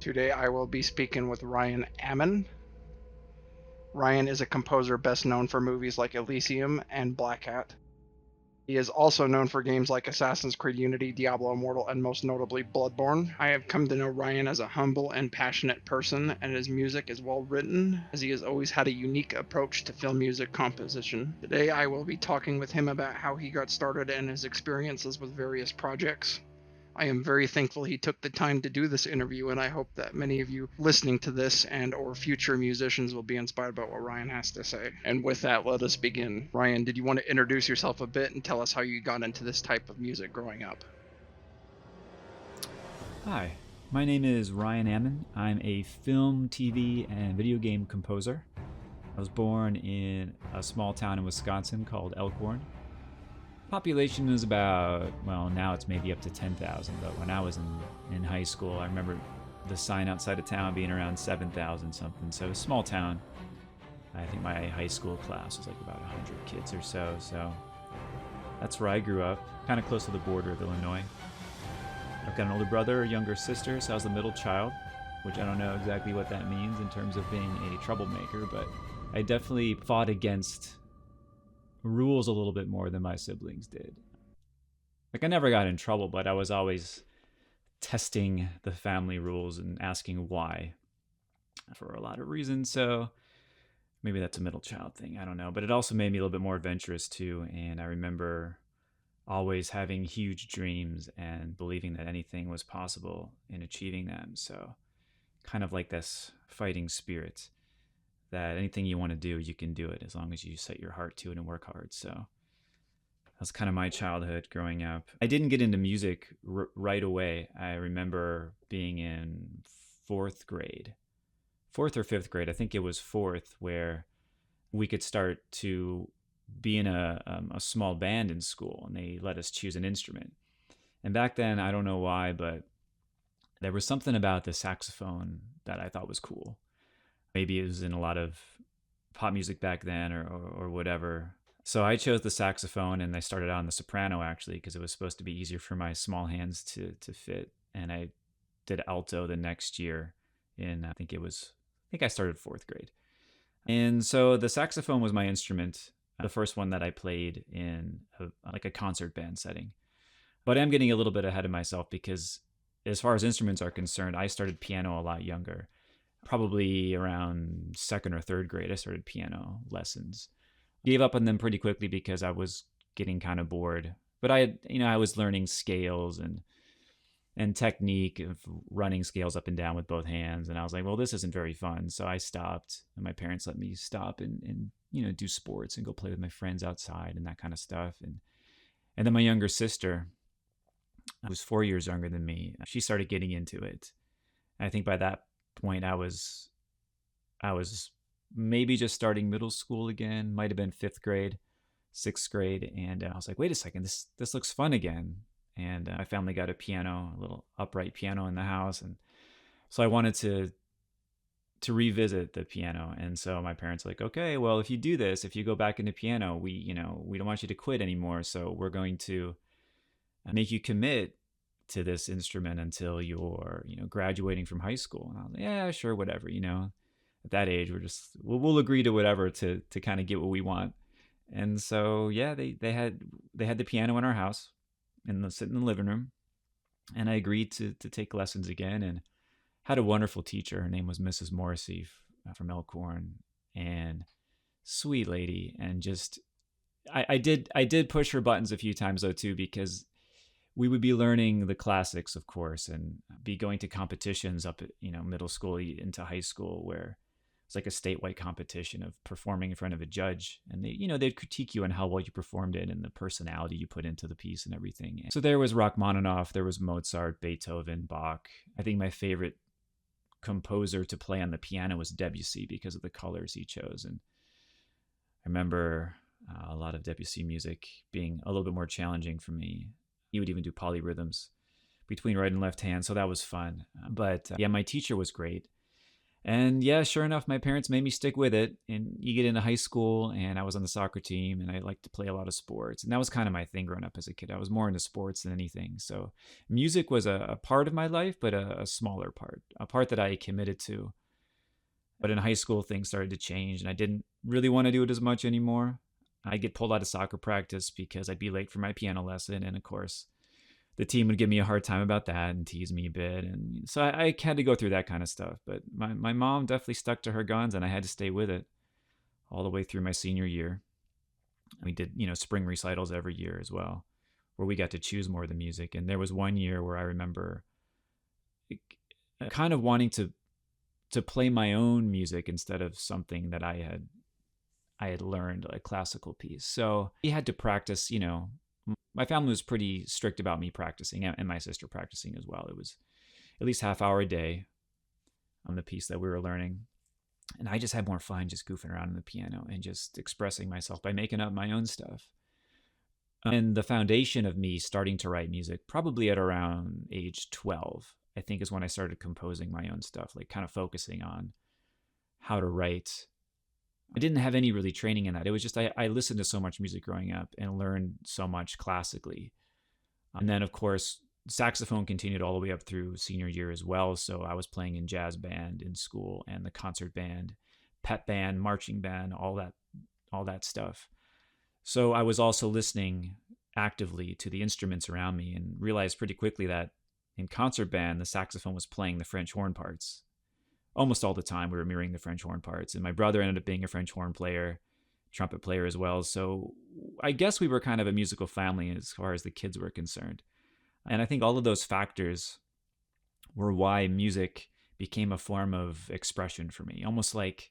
Today I will be speaking with Ryan Amon. Ryan is a composer best known for movies like Elysium and Black Hat. He is also known for games like Assassin's Creed Unity, Diablo Immortal, and most notably Bloodborne. I have come to know Ryan as a humble and passionate person, and his music is well written, as he has always had a unique approach to film music composition. Today I will be talking with him about how he got started and his experiences with various projects. I am very thankful he took the time to do this interview, and I hope that many of you listening to this and or future musicians will be inspired by what Ryan has to say. And with that, let us begin. Ryan, did you want to introduce yourself a bit and tell us how you got into this type of music growing up? Hi, my name is Ryan Amon. I'm a film, TV, and video game composer. I was born in a small town in Wisconsin called Elkhorn. Population is about, well, now it's maybe up to 10,000, but when I was in high school, I remember the sign outside of town being around 7,000 something, so a small town. I think my high school class was like about 100 kids or so that's where I grew up, kind of close to the border of Illinois. I've got an older brother, a younger sister, so I was the middle child, which I don't know exactly what that means in terms of being a troublemaker, but I definitely fought against rules a little bit more than my siblings did. Like, I never got in trouble, but I was always testing the family rules and asking why for a lot of reasons. So maybe that's a middle child thing, I don't know. But it also made me a little bit more adventurous too. And I remember always having huge dreams and believing that anything was possible in achieving them. So kind of like this fighting spirit, that anything you want to do, you can do it as long as you set your heart to it and work hard. So that's kind of my childhood growing up. I didn't get into music right away. I remember being in fourth or fifth grade. I think it was fourth, where we could start to be in a small band in school, and they let us choose an instrument. And back then, I don't know why, but there was something about the saxophone that I thought was cool. Maybe it was in a lot of pop music back then or whatever. So I chose the saxophone, and I started out on the soprano actually, because it was supposed to be easier for my small hands to fit. And I did alto the next year I think I started fourth grade. And so the saxophone was my instrument, the first one that I played in a concert band setting. But I'm getting a little bit ahead of myself, because as far as instruments are concerned, I started piano a lot younger. Probably around second or third grade, I started piano lessons. Gave up on them pretty quickly because I was getting kind of bored. But I was learning scales and technique of running scales up and down with both hands. And I was like, well, this isn't very fun. So I stopped, and my parents let me stop and do sports and go play with my friends outside and that kind of stuff. And then my younger sister, who was 4 years younger than me, she started getting into it. And I think by that point I was maybe just starting middle school again, might have been fifth grade, sixth grade, and I was like, wait a second, this looks fun again. And my family got a little upright piano in the house, and so I wanted to revisit the piano. And so my parents were like, okay, well, if you go back into piano, we don't want you to quit anymore, so we're going to make you commit to this instrument until you're graduating from high school. And I was like, yeah, sure, whatever. At that age, we'll agree to whatever to kind of get what we want. And so yeah, they had the piano in our house sitting in the living room, and I agreed to take lessons again, and had a wonderful teacher. Her name was Mrs. Morrissey from Elkhorn, and sweet lady. And just I did push her buttons a few times though too, because we would be learning the classics, of course, and be going to competitions up at, middle school into high school, where it's like a statewide competition of performing in front of a judge. And they'd critique you on how well you performed it and the personality you put into the piece and everything. So there was Rachmaninoff, there was Mozart, Beethoven, Bach. I think my favorite composer to play on the piano was Debussy, because of the colors he chose. And I remember a lot of Debussy music being a little bit more challenging for me. He would even do polyrhythms between right and left hand, so that was fun. But yeah, my teacher was great. And yeah, sure enough, my parents made me stick with it. And you get into high school, and I was on the soccer team, and I liked to play a lot of sports. And that was kind of my thing growing up as a kid. I was more into sports than anything. So music was a part of my life, but a smaller part, a part that I committed to. But in high school, things started to change, and I didn't really want to do it as much anymore. I'd get pulled out of soccer practice because I'd be late for my piano lesson. And of course, the team would give me a hard time about that and tease me a bit. And so I had to go through that kind of stuff. But my mom definitely stuck to her guns, and I had to stay with it all the way through my senior year. We did, spring recitals every year as well, where we got to choose more of the music. And there was one year where I remember kind of wanting to play my own music instead of something that I had learned, a classical piece. So we had to practice, my family was pretty strict about me practicing and my sister practicing as well. It was at least half hour a day on the piece that we were learning. And I just had more fun just goofing around on the piano and just expressing myself by making up my own stuff. And the foundation of me starting to write music, probably at around age 12, I think is when I started composing my own stuff, like kind of focusing on how to write. I didn't have any really training in that. It was just I listened to so much music growing up and learned so much classically. And then, of course, saxophone continued all the way up through senior year as well. So I was playing in jazz band in school and the concert band, pep band, marching band, all that stuff. So I was also listening actively to the instruments around me and realized pretty quickly that in concert band, the saxophone was playing the French horn parts. Almost all the time we were mirroring the French horn parts. And my brother ended up being a French horn player, trumpet player as well. So I guess we were kind of a musical family as far as the kids were concerned. And I think all of those factors were why music became a form of expression for me, almost like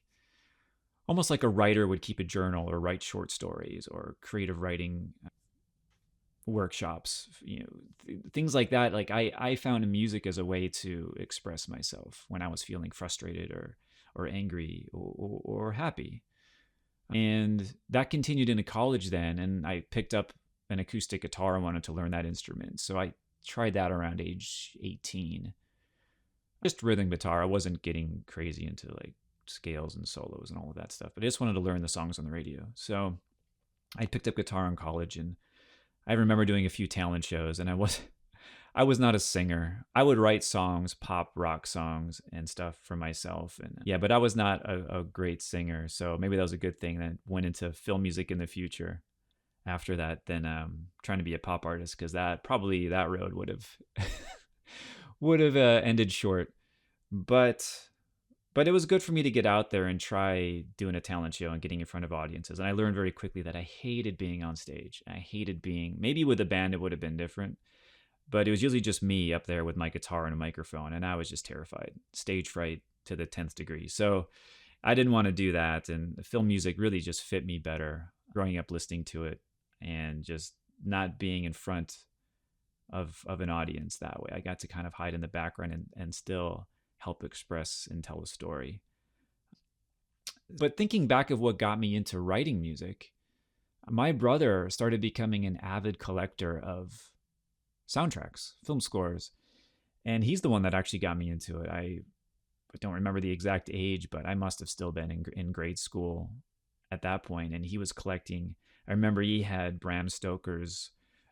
a writer would keep a journal or write short stories or creative writing workshops, things like that. Like I found music as a way to express myself when I was feeling frustrated or angry or happy. And that continued into college then. And I picked up an acoustic guitar and wanted to learn that instrument. So I tried that around age 18. Just rhythm guitar. I wasn't getting crazy into like scales and solos and all of that stuff, but I just wanted to learn the songs on the radio. So I picked up guitar in college, and I remember doing a few talent shows, and I was not a singer. I would write songs, pop rock songs and stuff for myself. And yeah, but I was not a great singer. So maybe that was a good thing that went into film music in the future after that than trying to be a pop artist, because that road would have ended short. But it was good for me to get out there and try doing a talent show and getting in front of audiences. And I learned very quickly that I hated being on stage. I hated maybe with a band it would have been different, but it was usually just me up there with my guitar and a microphone, and I was just terrified. Stage fright to the 10th degree. So I didn't want to do that, and film music really just fit me better growing up listening to it and just not being in front of an audience that way. I got to kind of hide in the background and still help express and tell a story. But thinking back of what got me into writing music, my brother started becoming an avid collector of soundtracks, film scores, and he's the one that actually got me into it. I don't remember the exact age, but I must have still been in grade school at that point, and he was collecting. I remember he had Bram Stoker's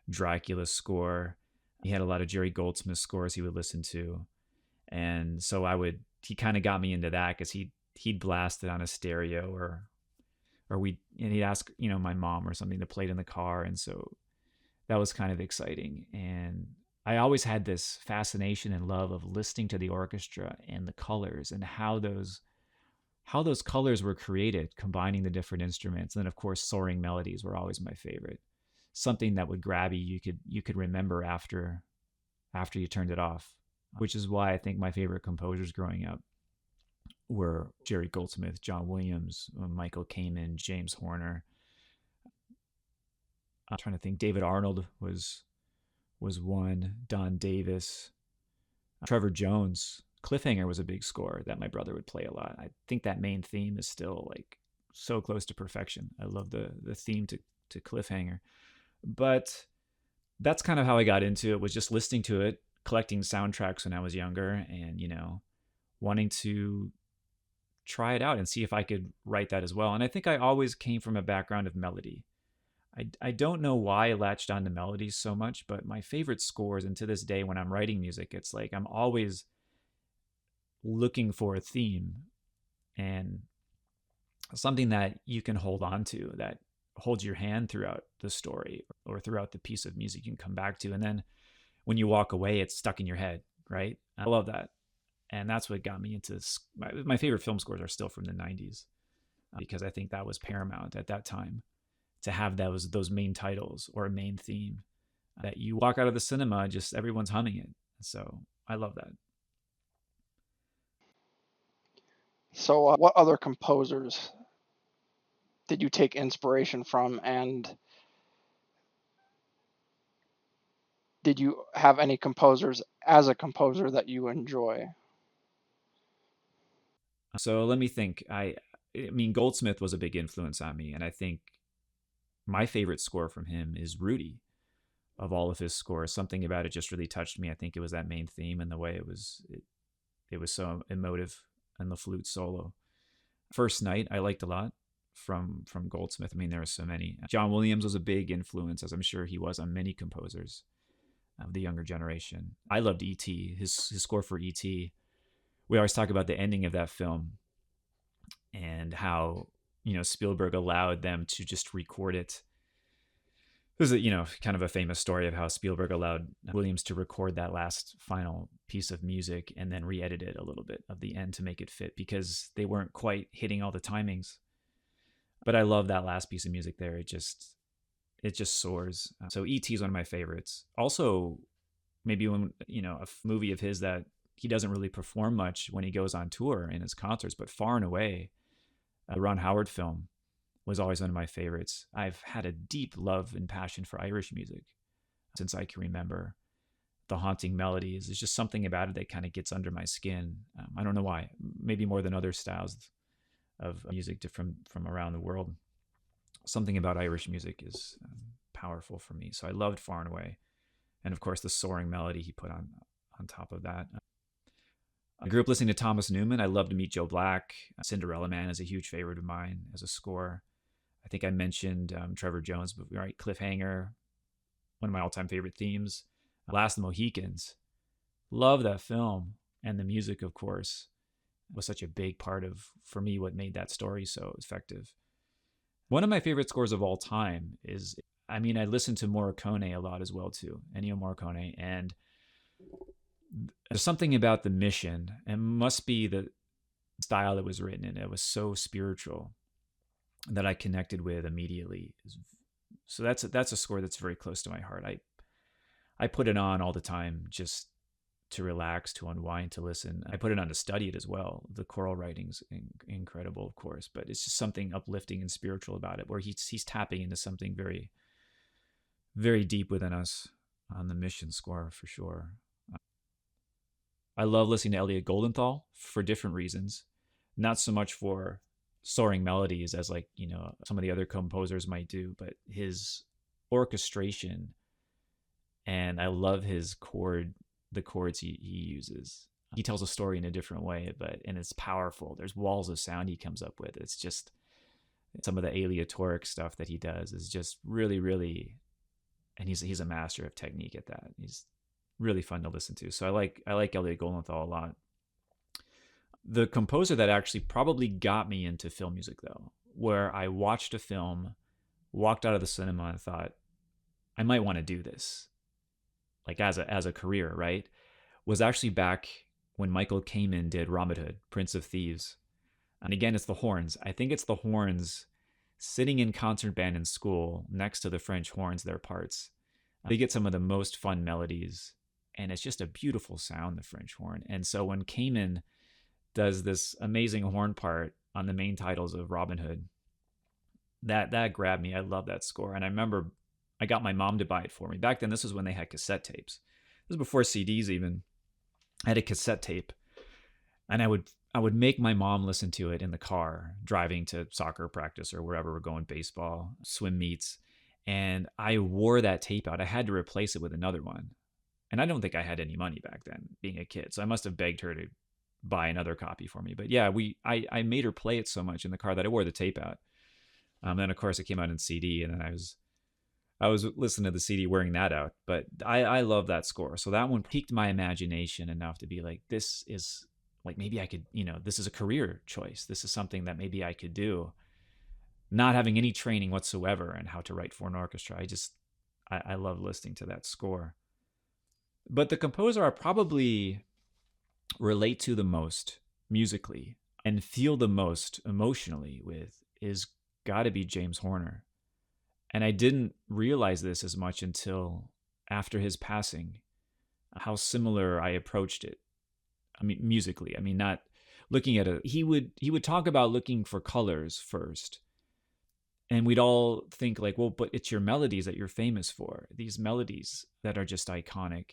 Dracula score. He had a lot of Jerry Goldsmith scores he would listen to. And so he kind of got me into that because he'd blast it on a stereo and he'd ask, my mom or something to play it in the car. And so that was kind of exciting. And I always had this fascination and love of listening to the orchestra and the colors and how those colors were created, combining the different instruments. And then of course, soaring melodies were always my favorite. Something that would grab you, you could remember after you turned it off. Which is why I think my favorite composers growing up were Jerry Goldsmith, John Williams, Michael Kamen, James Horner. I'm trying to think. David Arnold was one. Don Davis, Trevor Jones. Cliffhanger was a big score that my brother would play a lot. I think that main theme is still like so close to perfection. I love the theme to Cliffhanger. But that's kind of how I got into it, was just listening to it, collecting soundtracks when I was younger, and wanting to try it out and see if I could write that as well. And I think I always came from a background of melody. I don't know why I latched on to melodies so much, but my favorite scores, and to this day when I'm writing music, it's like I'm always looking for a theme and something that you can hold on to, that holds your hand throughout the story or throughout the piece of music you can come back to. And then when you walk away, it's stuck in your head, right? I love that. And that's what got me into my favorite film scores are still from the 90s, because I think that was paramount at that time to have those main titles or a main theme that you walk out of the cinema, just everyone's humming it. So I love that. So, what other composers did you take inspiration from, and did you have any composers as a composer that you enjoy? So let me think. I mean, Goldsmith was a big influence on me, and I think my favorite score from him is Rudy. Of all of his scores, something about it just really touched me. I think it was that main theme and the way it was so emotive, and the flute solo. First Night I liked a lot from Goldsmith. I mean, there are so many. John Williams was a big influence, as I'm sure he was on many composers of the younger generation. I loved E.T. His score for E.T. We always talk about the ending of that film and how, Spielberg allowed them to just record it. There's a, kind of a famous story of how Spielberg allowed Williams to record that last final piece of music and then re-edit it a little bit of the end to make it fit, because they weren't quite hitting all the timings. But I love that last piece of music there. It just soars. So E.T. is one of my favorites. Also, maybe when, a movie of his that he doesn't really perform much when he goes on tour in his concerts, but Far and Away, a Ron Howard film, was always one of my favorites. I've had a deep love and passion for Irish music since I can remember. The haunting melodies, there's just something about it that kind of gets under my skin. I don't know why, maybe more than other styles of music from around the world. Something about Irish music is powerful for me. So I loved Far and Away. And of course, the soaring melody he put on top of that. I grew up listening to Thomas Newman. I love to Meet Joe Black. Cinderella Man is a huge favorite of mine as a score. I think I mentioned Trevor Jones, but right, Cliffhanger, one of my all-time favorite themes. Last of the Mohicans. Love that film. And the music, of course, was such a big part of, for me, what made that story so effective. One of my favorite scores of all time is, I listen to Morricone a lot as well, too. Ennio Morricone. And there's something about the mission, and must be the style it was written in. It was so spiritual that I connected with immediately. So that's a score that's very close to my heart. I put it on all the time just to relax, to unwind, to listen. I put it on to study it as well. The choral writing's incredible, of course, but it's just something uplifting and spiritual about it, where he's tapping into something very, very deep within us on the mission score, for sure. I love listening to Elliot Goldenthal for different reasons. Not so much for soaring melodies as some of the other composers might do, but his orchestration, and I love the chords he uses. He tells a story in a different way, and it's powerful. There's walls of sound he comes up with. It's just some of the aleatoric stuff that he does is just really, really, and he's a master of technique at that. He's really fun to listen to. So I like Elliot Goldenthal a lot. The composer that actually probably got me into film music, though, where I watched a film, walked out of the cinema and thought, I might want to do this, like as a career, right? Was actually back when Michael Kamen did Robin Hood, Prince of Thieves. And again, it's the horns. I think it's the horns sitting in concert band in school next to the French horns, their parts. They get some of the most fun melodies, and it's just a beautiful sound, the French horn. And so when Kamen does this amazing horn part on the main titles of Robin Hood, that grabbed me. I love that score. And I remember I got my mom to buy it for me. Back then, this was when they had cassette tapes. This was before CDs even. I had a cassette tape, and I would make my mom listen to it in the car, driving to soccer practice or wherever we're going, baseball, swim meets. And I wore that tape out. I had to replace it with another one. And I don't think I had any money back then, being a kid. So I must have begged her to buy another copy for me. But yeah, I made her play it so much in the car that I wore the tape out. Then of course it came out in CD, and then I was listening to the CD wearing that out. But I love that score. So that one piqued my imagination enough to be like, this is like, maybe I could, this is a career choice. This is something that maybe I could do, not having any training whatsoever in how to write for an orchestra. I love listening to that score. But the composer I probably relate to the most musically and feel the most emotionally with is got to be James Horner. And I didn't realize this as much until after his passing, how similar I approached it. I mean, musically. I mean, not looking at it. He would talk about looking for colors first. And we'd all think like, well, but it's your melodies that you're famous for. These melodies that are just iconic.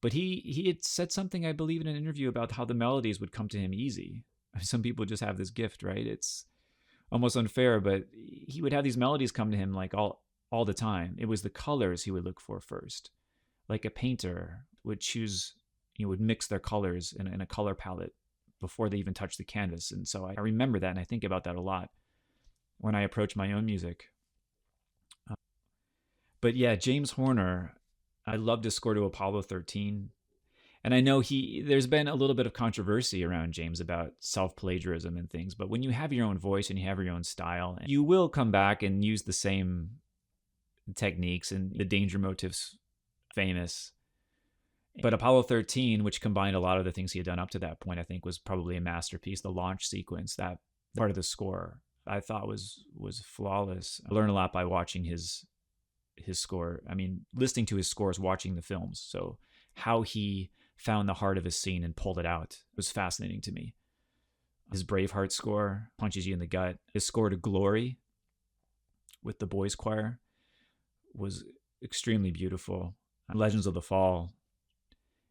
But he had said something, I believe, in an interview about how the melodies would come to him easy. Some people just have this gift, right? It's almost unfair, but he would have these melodies come to him like all the time. It was the colors he would look for first. Like a painter would choose, would mix their colors in a color palette before they even touch the canvas. And so I remember that, and I think about that a lot when I approach my own music. But yeah, James Horner, I loved his score to Apollo 13. And I know there's been a little bit of controversy around James about self-plagiarism and things, but when you have your own voice and you have your own style, you will come back and use the same techniques, and the danger motif's famous. But Apollo 13, which combined a lot of the things he had done up to that point, I think was probably a masterpiece. The launch sequence, that part of the score, I thought was flawless. I learned a lot by watching his score. I mean, listening to his scores, watching the films. So how he found the heart of his scene and pulled it out was fascinating to me. His Braveheart score punches you in the gut. His score to Glory with the boys choir was extremely beautiful. Legends of the Fall,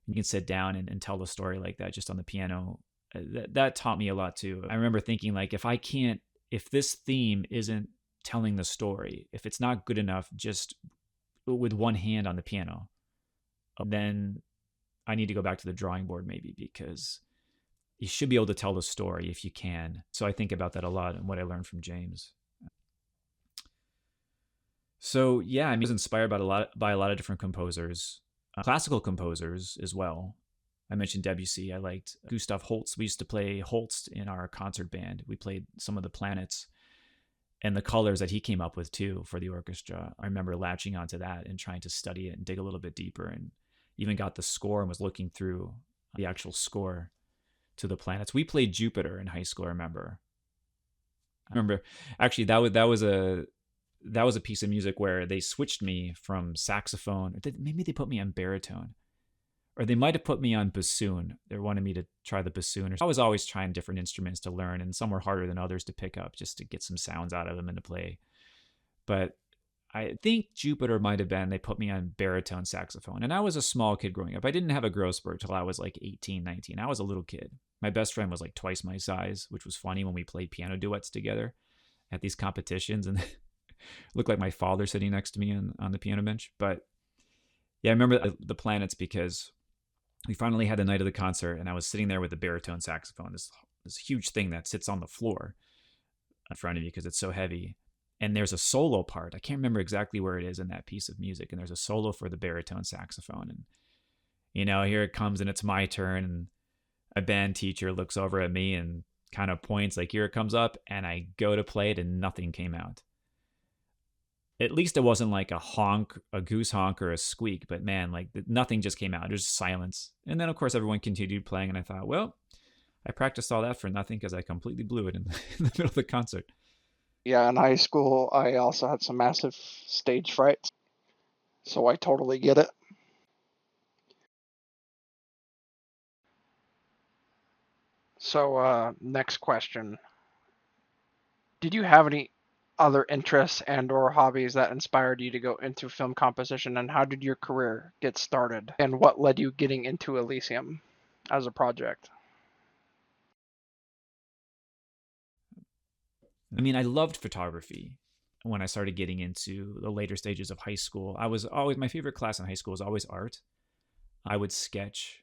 you can sit down and tell the story like that just on the piano. That taught me a lot too. I remember thinking like, if this theme isn't telling the story, if it's not good enough just with one hand on the piano, then I need to go back to the drawing board maybe, because you should be able to tell the story if you can. So I think about that a lot and what I learned from James. So yeah, I was inspired by a lot of different composers, classical composers as well. I mentioned Debussy. I liked Gustav Holst. We used to play Holst in our concert band. We played some of the planets and the colors that he came up with too for the orchestra. I remember latching onto that and trying to study it and dig a little bit deeper, and even got the score and was looking through the actual score to the planets. We played Jupiter in high school, I remember. Actually that was a piece of music where they switched me from saxophone. Maybe they put me on baritone, or they might have put me on bassoon. They wanted me to try the bassoon. I was always trying different instruments to learn, and some were harder than others to pick up just to get some sounds out of them and to play. But I think Jupiter might have been, they put me on baritone saxophone. And I was a small kid growing up. I didn't have a growth spurt till I was like 18, 19. I was a little kid. My best friend was like twice my size, which was funny when we played piano duets together at these competitions. And looked like my father sitting next to me on the piano bench. But yeah, I remember the planets because we finally had the night of the concert, and I was sitting there with the baritone saxophone, this huge thing that sits on the floor in front of you because it's so heavy. And there's a solo part. I can't remember exactly where it is in that piece of music. And there's a solo for the baritone saxophone. And, here it comes and it's my turn. And a band teacher looks over at me and kind of points like, here it comes up. And I go to play it and nothing came out. At least it wasn't like a honk, a goose honk, or a squeak. But man, like nothing just came out. There's silence. And then, of course, everyone continued playing. And I thought, well, I practiced all that for nothing because I completely blew it in the middle of the concert. Yeah, in high school, I also had some massive stage frights, so I totally get it. So, next question. Did you have any other interests and/or hobbies that inspired you to go into film composition, and how did your career get started, and what led you getting into Elysium as a project? I mean, I loved photography when I started getting into the later stages of high school. My favorite class in high school was always art. I would sketch.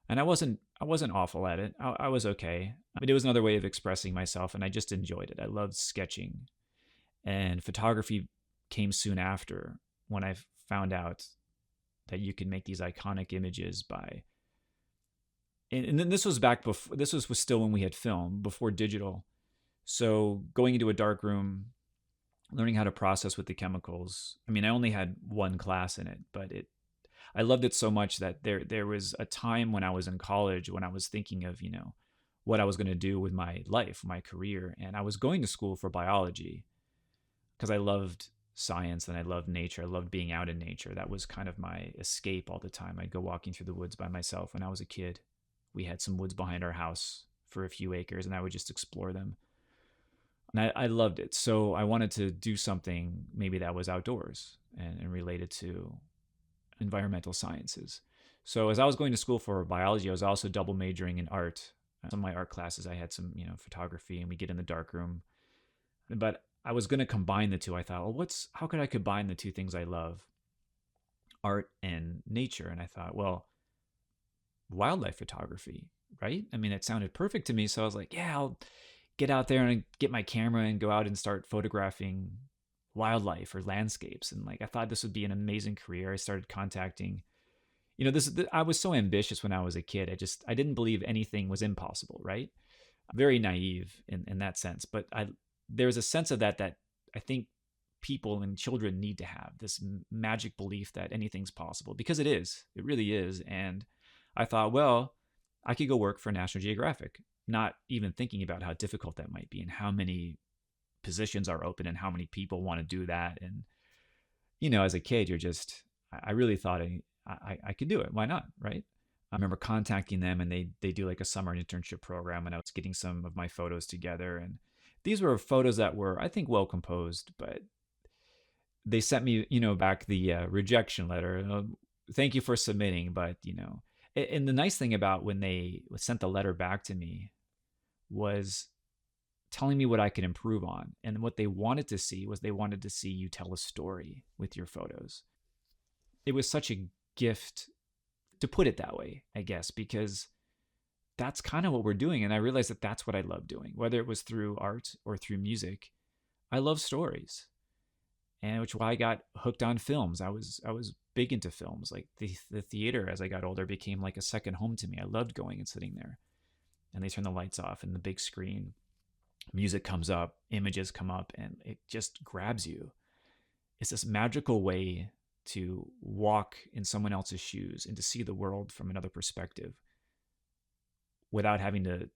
And I wasn't awful at it. I was okay. But it was another way of expressing myself, and I just enjoyed it. I loved sketching, and photography came soon after when I found out that you can make these iconic images by. And then this was back before. This was still when we had film before digital. So going into a dark room, learning how to process with the chemicals. I mean, I only had one class in it, but I loved it so much that there was a time when I was in college when I was thinking of, what I was going to do with my life, my career, and I was going to school for biology because I loved science and I loved nature. I loved being out in nature. That was kind of my escape all the time. I'd go walking through the woods by myself when I was a kid. We had some woods behind our house for a few acres, and I would just explore them. And I loved it. So I wanted to do something maybe that was outdoors and related to environmental sciences. So as I was going to school for biology, I was also double majoring in art. Some of my art classes, I had some, photography, and we get in the dark room. But I was going to combine the two. I thought, well, how could I combine the two things I love, art and nature? And I thought, well, wildlife photography, right? I mean, it sounded perfect to me. So I was like, yeah, I'll get out there and get my camera and go out and start photographing wildlife or landscapes. And like, I thought this would be an amazing career. I started contacting, I was so ambitious when I was a kid. I didn't believe anything was impossible, right? Very naive in that sense. But there's a sense of that I think people and children need to have, this magic belief that anything's possible, because it really is. And I thought, well, I could go work for National Geographic, not even thinking about how difficult that might be and how many positions are open and how many people want to do that. And, as a kid, I really thought I could do it. Why not? Right. I remember contacting them, and they do like a summer internship program, and I was getting some of my photos together. And these were photos that were, I think, well composed, but they sent me, back the rejection letter. Thank you for submitting. But, and the nice thing about when they sent the letter back to me was telling me what I could improve on. And what they wanted to see was, they wanted to see you tell a story with your photos. It was such a gift to put it that way, I guess, because that's kind of what we're doing. And I realized that that's what I love doing, whether it was through art or through music. I love stories, and which is why I got hooked on films. I was big into films. Like the theater, as I got older, became like a second home to me. I loved going and sitting there, and they turn the lights off, and the big screen, music comes up, images come up, and it just grabs you. It's this magical way to walk in someone else's shoes and to see the world from another perspective without having to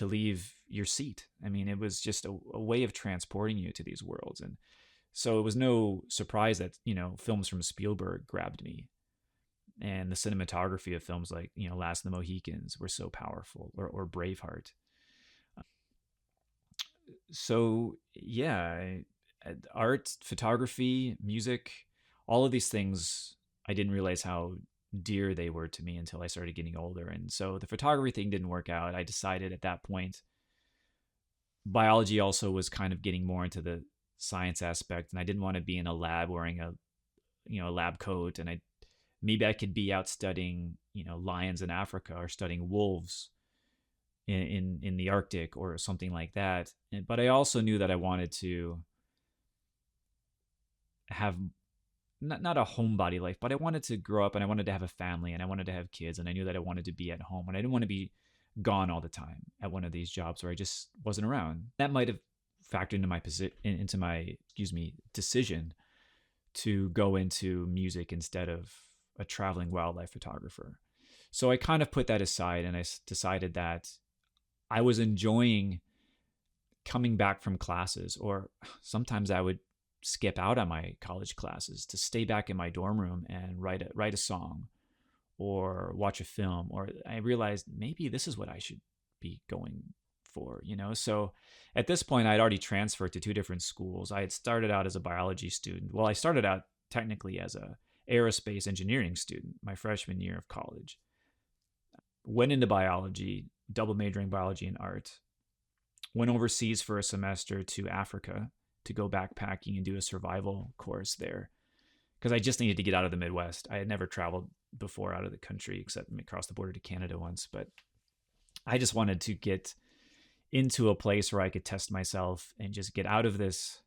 leave your seat. I mean, it was just a way of transporting you to these worlds. And so it was no surprise that, films from Spielberg grabbed me, and the cinematography of films like, Last of the Mohicans were so powerful, or Braveheart. So yeah, art, photography, music, all of these things, I didn't realize how dear they were to me until I started getting older. And so the photography thing didn't work out. I decided at that point, biology also was kind of getting more into the science aspect, and I didn't want to be in a lab wearing a lab coat. And maybe I could be out studying, lions in Africa, or studying wolves in the Arctic, or something like that. But I also knew that I wanted to have not a homebody life, but I wanted to grow up, and I wanted to have a family, and I wanted to have kids, and I knew that I wanted to be at home, and I didn't want to be gone all the time at one of these jobs where I just wasn't around. That might have factored into my decision to go into music instead of a traveling wildlife photographer. So I kind of put that aside, and I decided that I was enjoying coming back from classes, or sometimes I would skip out on my college classes to stay back in my dorm room and write a song or watch a film. Or I realized maybe this is what I should be going for, So at this point, I'd already transferred to two different schools. I had started out as a biology student. Well, I started out technically as a aerospace engineering student my freshman year of college. Went into biology, double majoring biology and art. Went overseas for a semester to Africa to go backpacking and do a survival course there, because I just needed to get out of the Midwest. I had never traveled before out of the country, except across the border to Canada once. But I just wanted to get into a place where I could test myself and just get out of this,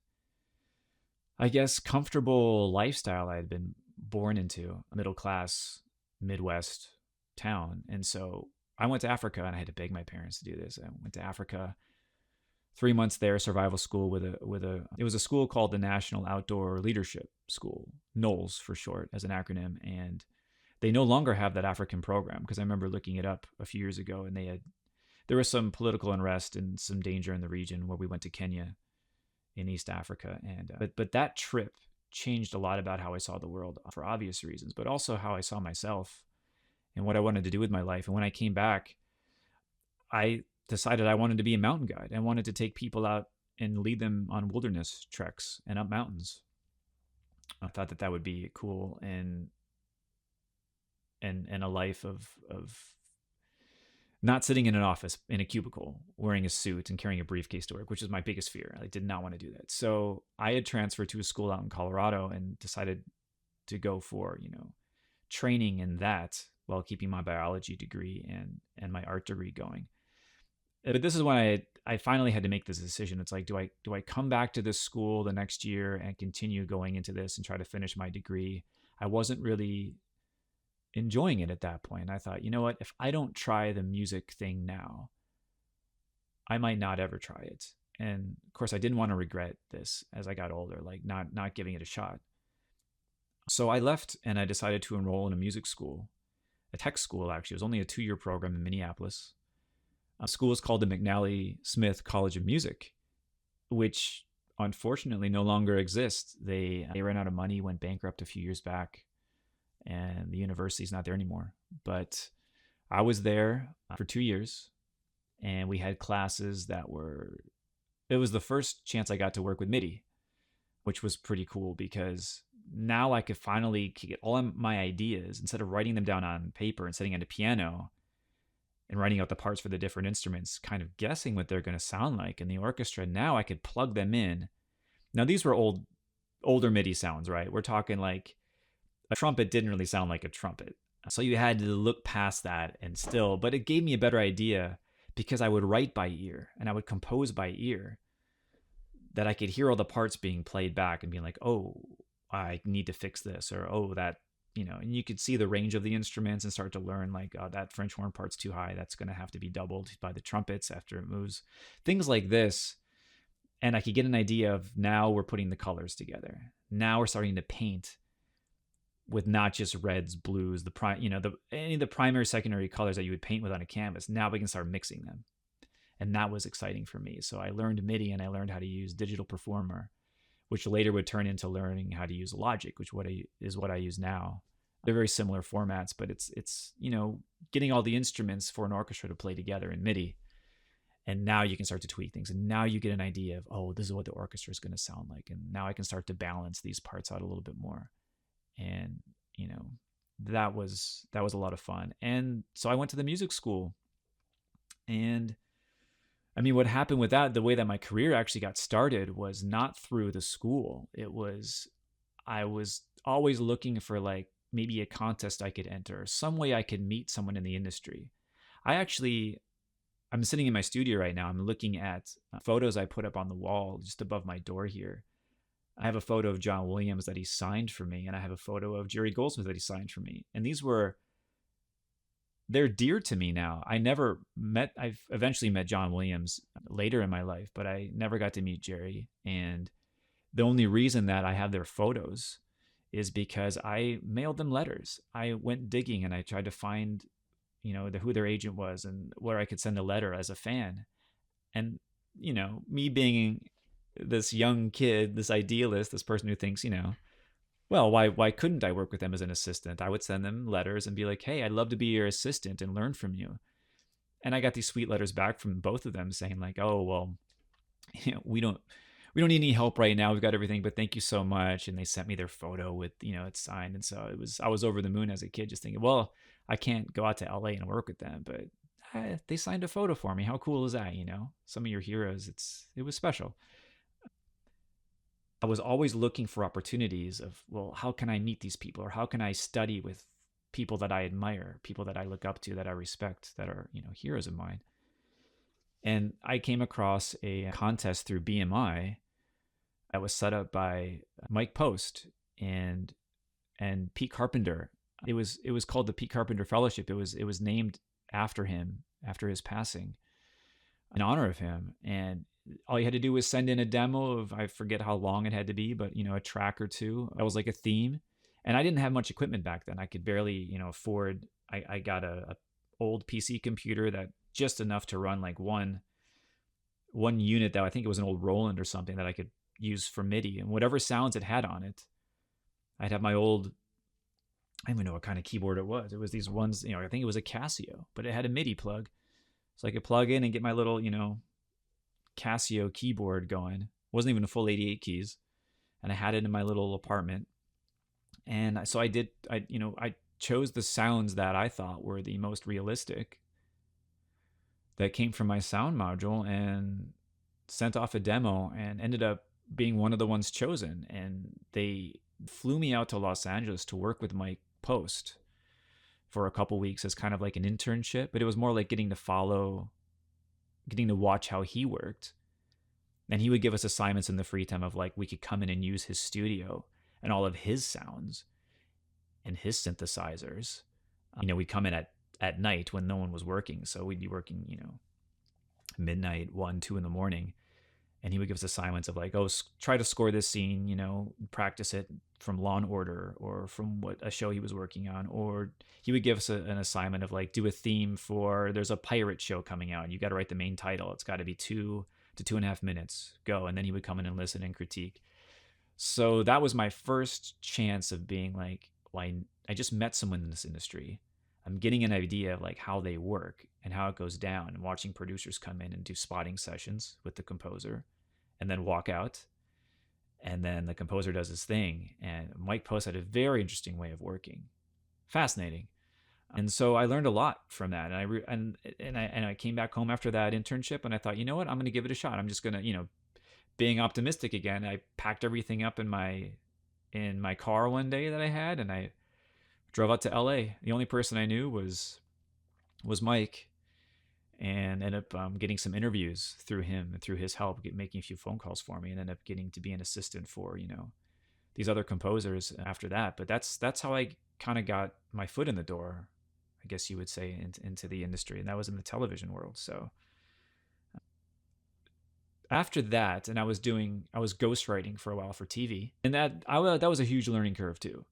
I guess, comfortable lifestyle I had been born into, a middle class Midwest town. And so I went to Africa, and I had to beg my parents to do this. I went to Africa, 3 months there, survival school it was a school called the National Outdoor Leadership School, NOLS for short, as an acronym. And they no longer have that African program, because I remember looking it up a few years ago, and there was some political unrest and some danger in the region where we went to Kenya in East Africa. And but that trip changed a lot about how I saw the world, for obvious reasons, but also how I saw myself and what I wanted to do with my life. And when I came back, I decided I wanted to be a mountain guide. I wanted to take people out and lead them on wilderness treks and up mountains. I thought that that would be cool, and a life of not sitting in an office in a cubicle wearing a suit and carrying a briefcase to work, which is my biggest fear. I did not want to do that. So I had transferred to a school out in Colorado and decided to go for, training in that while keeping my biology degree and my art degree going. But this is when I finally had to make this decision. It's like, do I come back to this school the next year and continue going into this and try to finish my degree? I wasn't really enjoying it at that point. I thought, you know what, if I don't try the music thing now, I might not ever try it. And of course, I didn't want to regret this as I got older, like not giving it a shot. So I left, and I decided to enroll in a music school, a tech school. Actually, it was only a 2-year program in Minneapolis. A school is called the McNally Smith College of Music, which unfortunately no longer exists. They ran out of money, went bankrupt a few years back, and the university's not there anymore. But I was there for 2 years, and we had classes it was the first chance I got to work with MIDI, which was pretty cool, because now I could finally get all of my ideas, instead of writing them down on paper and sitting at a piano and writing out the parts for the different instruments, kind of guessing what they're going to sound like in the orchestra. Now I could plug them in. Now these were older MIDI sounds, right? We're talking like a trumpet didn't really sound like a trumpet. So you had to look past that but it gave me a better idea, because I would write by ear and I would compose by ear, that I could hear all the parts being played back and being like, oh, I need to fix this, or, oh, that, and you could see the range of the instruments and start to learn like, oh, that French horn part's too high. That's going to have to be doubled by the trumpets after it moves, things like this. And I could get an idea of, now we're putting the colors together. Now we're starting to paint with not just reds, blues, any of the primary, secondary colors that you would paint with on a canvas. Now we can start mixing them. And that was exciting for me. So I learned MIDI, and I learned how to use Digital Performer, which later would turn into learning how to use Logic, which is what I use now. They're very similar formats, but it's getting all the instruments for an orchestra to play together in MIDI. And now you can start to tweak things. And now you get an idea of, oh, this is what the orchestra is going to sound like. And now I can start to balance these parts out a little bit more. And, that was a lot of fun. And so I went to the music school. And I mean, what happened with that, the way that my career actually got started, was not through the school. I was always looking for like maybe a contest I could enter, some way I could meet someone in the industry. I'm sitting in my studio right now. I'm looking at photos I put up on the wall just above my door here. I have a photo of John Williams that he signed for me, and I have a photo of Jerry Goldsmith that he signed for me. And they're dear to me now. I've eventually met John Williams later in my life, but I never got to meet Jerry. And the only reason that I have their photos is because I mailed them letters. I went digging and I tried to find, who their agent was and where I could send a letter as a fan. And, me being this young kid, this idealist, this person who thinks, well, why couldn't I work with them as an assistant? I would send them letters and be like, hey, I'd love to be your assistant and learn from you. And I got these sweet letters back from both of them saying like, oh, well, we don't need any help right now. We've got everything, but thank you so much. And they sent me their photo with, it's signed. And so I was over the moon as a kid, just thinking, well, I can't go out to LA and work with them, but they signed a photo for me. How cool is that? Some of your heroes, it was special. I was always looking for opportunities of, well, how can I meet these people, or how can I study with people that I admire, people that I look up to, that I respect, that are, heroes of mine. And I came across a contest through BMI that was set up by Mike Post and Pete Carpenter. It was called the Pete Carpenter Fellowship. It was named after him, after his passing, in honor of him. And all you had to do was send in a demo of, I forget how long it had to be, but a track or two. That was like a theme. And I didn't have much equipment back then. I could barely afford. I got a old PC computer that just enough to run like one unit that I think it was an old Roland or something that I could use for MIDI, and whatever sounds it had on it. I'd have my old, I don't even know what kind of keyboard it was. It was these ones, I think it was a Casio, but it had a MIDI plug. So I could plug in and get my little, Casio keyboard going. It wasn't even a full 88 keys. And I had it in my little apartment. And so I chose the sounds that I thought were the most realistic that came from my sound module, and sent off a demo, and ended up being one of the ones chosen. And they flew me out to Los Angeles to work with Mike Post for a couple weeks as kind of like an internship, but it was more like getting to watch how he worked. And he would give us assignments in the free time of like, we could come in and use his studio and all of his sounds and his synthesizers. We'd come in at night when no one was working. So we'd be working, midnight, 1, 2 in the morning. And he would give us assignments of like, oh, try to score this scene, practice it from Law and Order or from what a show he was working on. Or he would give us an assignment of like, do a theme for, there's a pirate show coming out. You got to write the main title. It's got to be 2 to 2.5 minutes. Go. And then he would come in and listen and critique. So that was my first chance of being like, well, I just met someone in this industry. I'm getting an idea of like how they work and how it goes down, and watching producers come in and do spotting sessions with the composer and then walk out. And then the composer does his thing. And Mike Post had a very interesting way of working. Fascinating. And so I learned a lot from that. And I came back home after that internship, and I thought, you know what, I'm going to give it a shot. I'm just going to, being optimistic again, I packed everything up in my car one day that I had, and I drove out to LA. The only person I knew was Mike, and ended up getting some interviews through him and through his help, making a few phone calls for me, and ended up getting to be an assistant for, these other composers after that. But that's how I kind of got my foot in the door, I guess you would say, into the industry. And that was in the television world. So after that, and I was ghostwriting for a while for TV, and that was a huge learning curve too,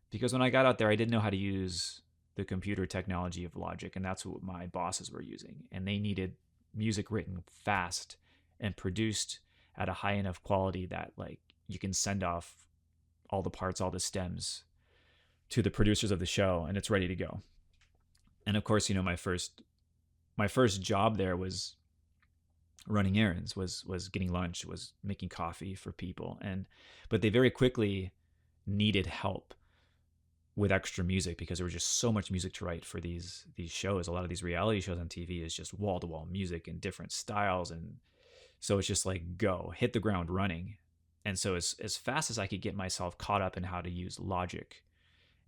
because when I got out there, I didn't know how to use the computer technology of Logic, and that's what my bosses were using. And they needed music written fast and produced at a high enough quality that like you can send off all the parts, all the stems to the producers of the show, and it's ready to go. And of course, my first job there was running errands, was getting lunch, was making coffee for people. But they very quickly needed help with extra music, because there was just so much music to write for these shows. A lot of these reality shows on TV is just wall-to-wall music and different styles, and so it's just like, go hit the ground running. And so as fast as I could get myself caught up in how to use Logic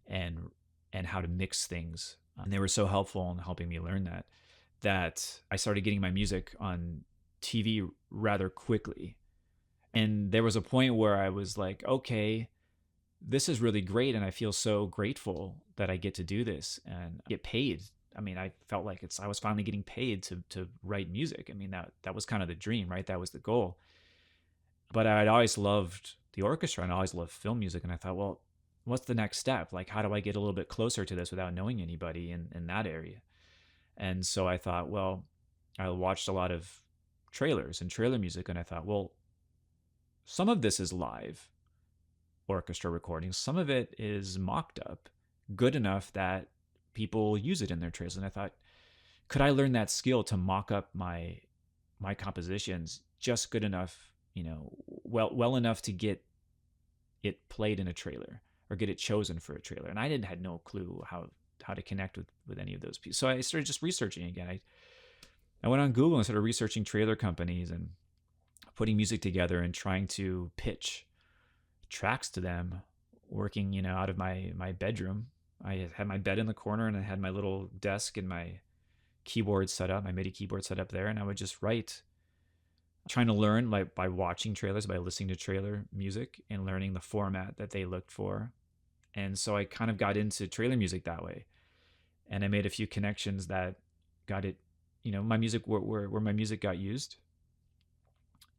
and how to mix things, and they were so helpful in helping me learn that I started getting my music on TV rather quickly. And there was a point where I was like, okay, this is really great, and I feel so grateful that I get to do this and get paid. I mean, I felt like I was finally getting paid to write music. I mean, that was kind of the dream, right? That was the goal. But I'd always loved the orchestra, and I always loved film music. And I thought, well, what's the next step? Like, how do I get a little bit closer to this without knowing anybody in that area? And so I thought, well, I watched a lot of trailers and trailer music, and I thought, well, some of this is live orchestra recordings. Some of it is mocked up good enough that people use it in their trailers. And I thought, could I learn that skill to mock up my compositions just good enough, well enough to get it played in a trailer or get it chosen for a trailer? And I had no clue how to connect with any of those people. So I started just researching again. I went on Google and started researching trailer companies and putting music together and trying to pitch tracks to them, working out of my bedroom I had my bed in the corner, and I had my little desk and my keyboard set up, my MIDI keyboard set up there, and I would just write, trying to learn like by watching trailers, by listening to trailer music and learning the format that they looked for. And so I kind of got into trailer music that way. And I made a few connections that got it, my music where my music got used.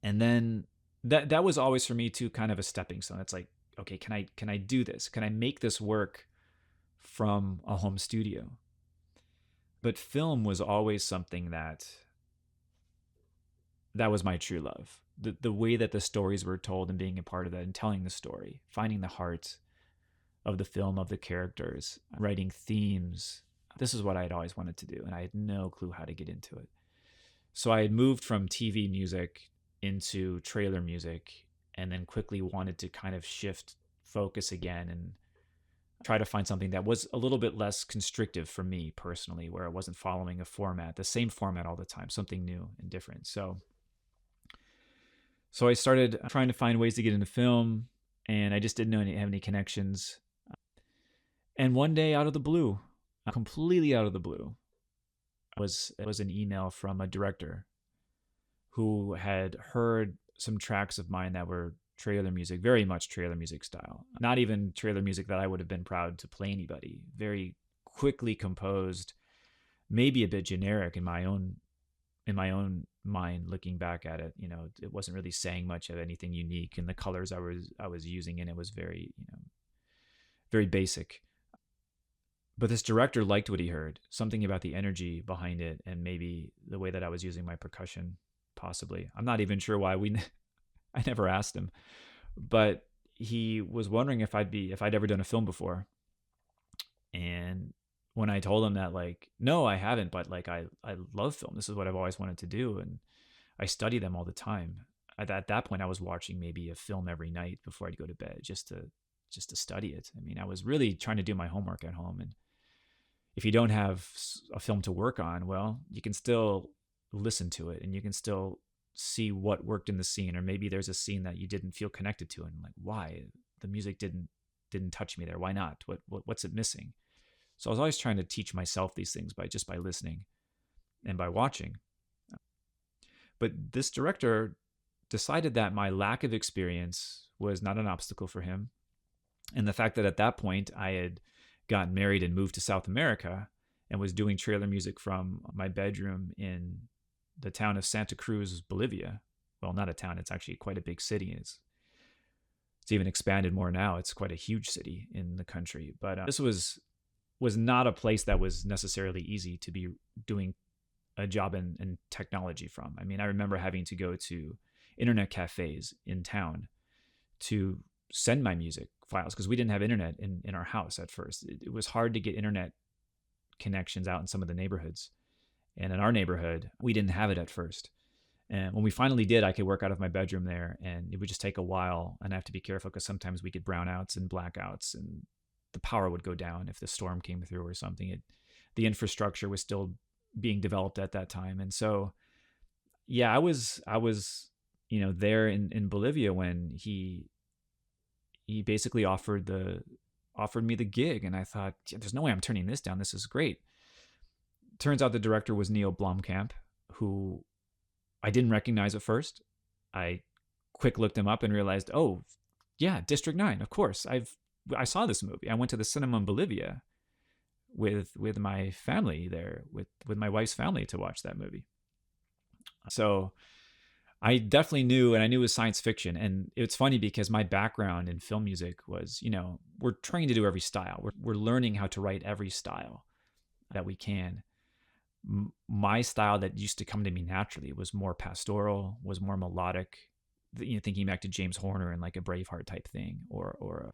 And then that was always for me too kind of a stepping stone. It's like, okay, can I do this? Can I make this work from a home studio? But film was always something that was my true love. The way that the stories were told and being a part of that and telling the story, finding the heart of the film, of the characters, writing themes. This is what I had always wanted to do, and I had no clue how to get into it. So I had moved from TV music into trailer music, and then quickly wanted to kind of shift focus again and try to find something that was a little bit less constrictive for me personally, where I wasn't following a format, the same format all the time, something new and different. So I started trying to find ways to get into film, and I just didn't have any connections. And one day, out of the blue, completely out of the blue, was an email from a director who had heard some tracks of mine that were trailer music, very much trailer music style. Not even trailer music that I would have been proud to play anybody. Very quickly composed, maybe a bit generic in my own mind looking back at it. It wasn't really saying much of anything unique, and the colors I was using in it was very, very basic. But this director liked what he heard, something about the energy behind it, and maybe the way that I was using my percussion, possibly. I'm not even sure why I never asked him, but he was wondering if I'd ever done a film before. And when I told him that, like, no, I haven't, but like, I love film. This is what I've always wanted to do. And I study them all the time. At that point, I was watching maybe a film every night before I'd go to bed, just to study it. I mean, I was really trying to do my homework at home. And if you don't have a film to work on, well, you can still listen to it, and you can still see what worked in the scene. Or maybe there's a scene that you didn't feel connected to, and like, why the music didn't touch me there? Why not? What's it missing? So I was always trying to teach myself these things by listening and by watching. But this director decided that my lack of experience was not an obstacle for him. And the fact that at that point I had gotten married and moved to South America and was doing trailer music from my bedroom in the town of Santa Cruz, Bolivia. Well, not a town, it's actually quite a big city. It's even expanded more now. It's quite a huge city in the country. But this was not a place that was necessarily easy to be doing a job in technology from. I mean, I remember having to go to internet cafes in town to send my music files because we didn't have internet in our house at first. It was hard to get internet connections out in some of the neighborhoods. And in our neighborhood, we didn't have it at first. And when we finally did, I could work out of my bedroom there, and it would just take a while. And I have to be careful because sometimes we get brownouts and blackouts, and the power would go down if the storm came through or something. The infrastructure was still being developed at that time. And so, yeah, I was, there in Bolivia when he basically offered me the gig. And I thought, there's no way I'm turning this down. This is great. Turns out the director was Neil Blomkamp, who I didn't recognize at first. I quick looked him up and realized, oh, yeah, District 9, of course. I saw this movie. I went to the cinema in Bolivia with my family there, with my wife's family to watch that movie. So I definitely knew, and I knew it was science fiction. And it's funny because my background in film music was, we're trying to do every style. We're learning how to write every style that we can. My style that used to come to me naturally was more pastoral, was more melodic, thinking back to James Horner and like a Braveheart type thing, or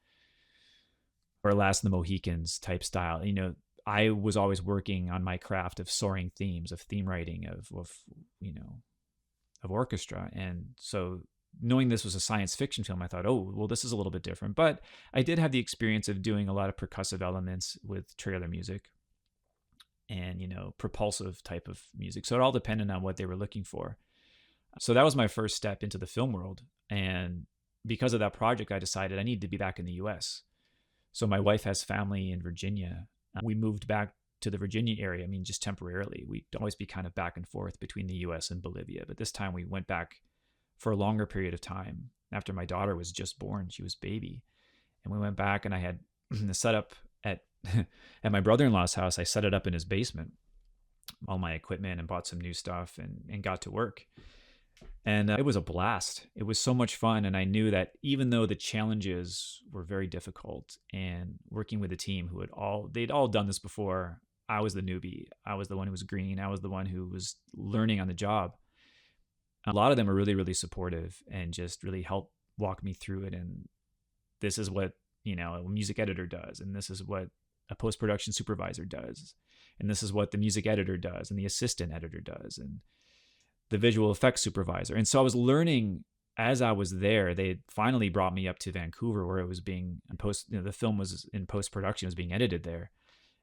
Last of the Mohicans type style. I was always working on my craft of soaring themes, of theme writing, of orchestra. And so knowing this was a science fiction film, I thought, oh, well, this is a little bit different. But I did have the experience of doing a lot of percussive elements with trailer music and, propulsive type of music. So it all depended on what they were looking for. So that was my first step into the film world. And because of that project, I decided I needed to be back in the US. So my wife has family in Virginia. We moved back to the Virginia area. I mean, just temporarily. We'd always be kind of back and forth between the U.S. and Bolivia, but this time we went back for a longer period of time. After my daughter was just born, she was baby, and we went back, and I had set up at at my brother-in-law's house. I set it up in his basement, all my equipment, and bought some new stuff, and got to work. And it was a blast. It was so much fun. And I knew that even though the challenges were very difficult, and working with a team who they'd all done this before, I was the newbie. I was the one who was green. I was the one who was learning on the job. A lot of them were really, really supportive and just really helped walk me through it. And this is what, a music editor does. And this is what a post-production supervisor does. And this is what the music editor does and the assistant editor does. And the visual effects supervisor. And so I was learning as I was there. They finally brought me up to Vancouver, where it was being the film was in post-production, it was being edited there.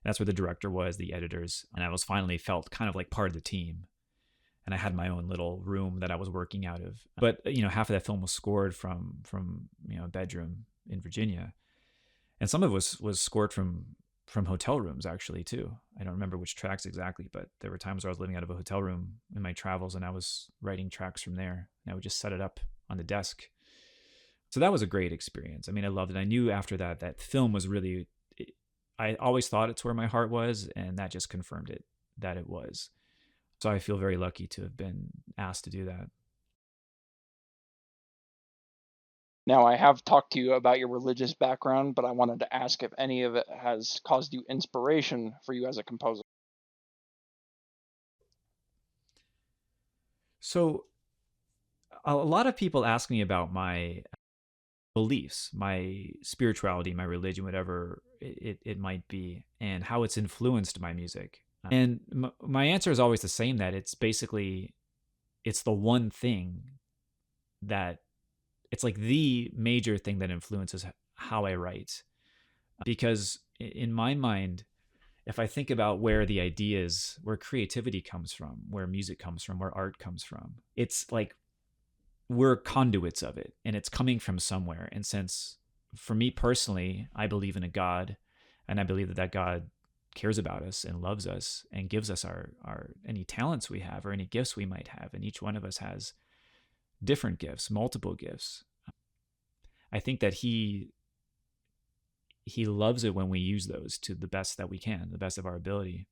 And that's where the director was, the editors. And I was finally felt kind of like part of the team. And I had my own little room that I was working out of. But, half of that film was scored from a bedroom in Virginia. And some of it was scored from hotel rooms, actually, too. I don't remember which tracks exactly, but there were times where I was living out of a hotel room in my travels, and I was writing tracks from there. And I would just set it up on the desk. So that was a great experience. I mean, I loved it. I knew after that film was really, I always thought it's where my heart was, and that just confirmed it, that it was. So I feel very lucky to have been asked to do that. Now, I have talked to you about your religious background, but I wanted to ask if any of it has caused you inspiration for you as a composer. So a lot of people ask me about my beliefs, my spirituality, my religion, whatever it might be, and how it's influenced my music. And my answer is always the same, that it's basically, it's the one thing that, it's like the major thing that influences how I write. Because in my mind, if I think about where the ideas, where creativity comes from, where music comes from, where art comes from, it's like we're conduits of it, and it's coming from somewhere. And since, for me personally, I believe in a God, and I believe that God cares about us and loves us and gives us our any talents we have or any gifts we might have, and each one of us has different gifts, multiple gifts. I think that he loves it when we use those to the best that we can, the best of our ability.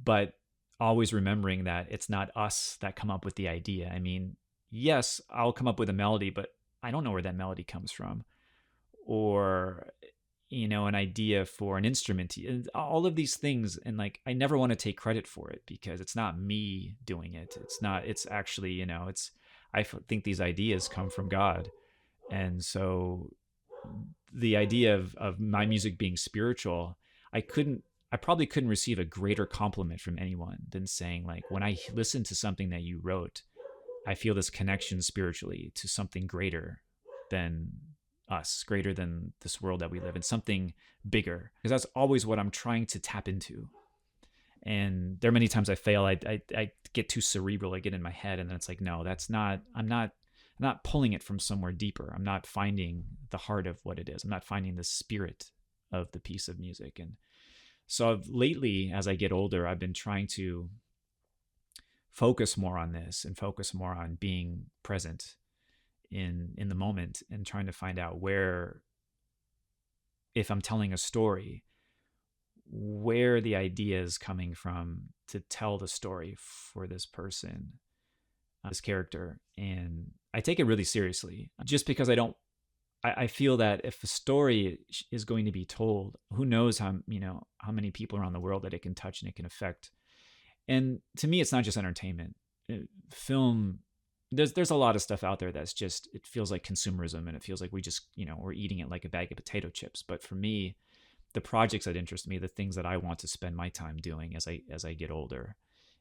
But always remembering that it's not us that come up with the idea. I mean, yes, I'll come up with a melody, but I don't know where that melody comes from. Or, an idea for an instrument, all of these things. And like, I never want to take credit for it, because it's not me doing it. It's actually, I think these ideas come from God. And so the idea of my music being spiritual, I probably couldn't receive a greater compliment from anyone than saying, like, when I listen to something that you wrote, I feel this connection spiritually to something greater than us, greater than this world that we live in, something bigger. Because that's always what I'm trying to tap into. And there are many times I fail. I get too cerebral. I get in my head, and then it's like, no, that's not. I'm not pulling it from somewhere deeper. I'm not finding the heart of what it is. I'm not finding the spirit of the piece of music. And so lately, as I get older, I've been trying to focus more on this and focus more on being present in the moment, and trying to find out where, if I'm telling a story, where the idea is coming from to tell the story for this person, this character. And I take it really seriously, just because I feel that if a story is going to be told, who knows how many people around the world that it can touch and it can affect. And to me, it's not just entertainment. Film, there's a lot of stuff out there that's just, it feels like consumerism, and it feels like we just, we're eating it like a bag of potato chips. But for me, the projects that interest me, the things that I want to spend my time doing as I get older,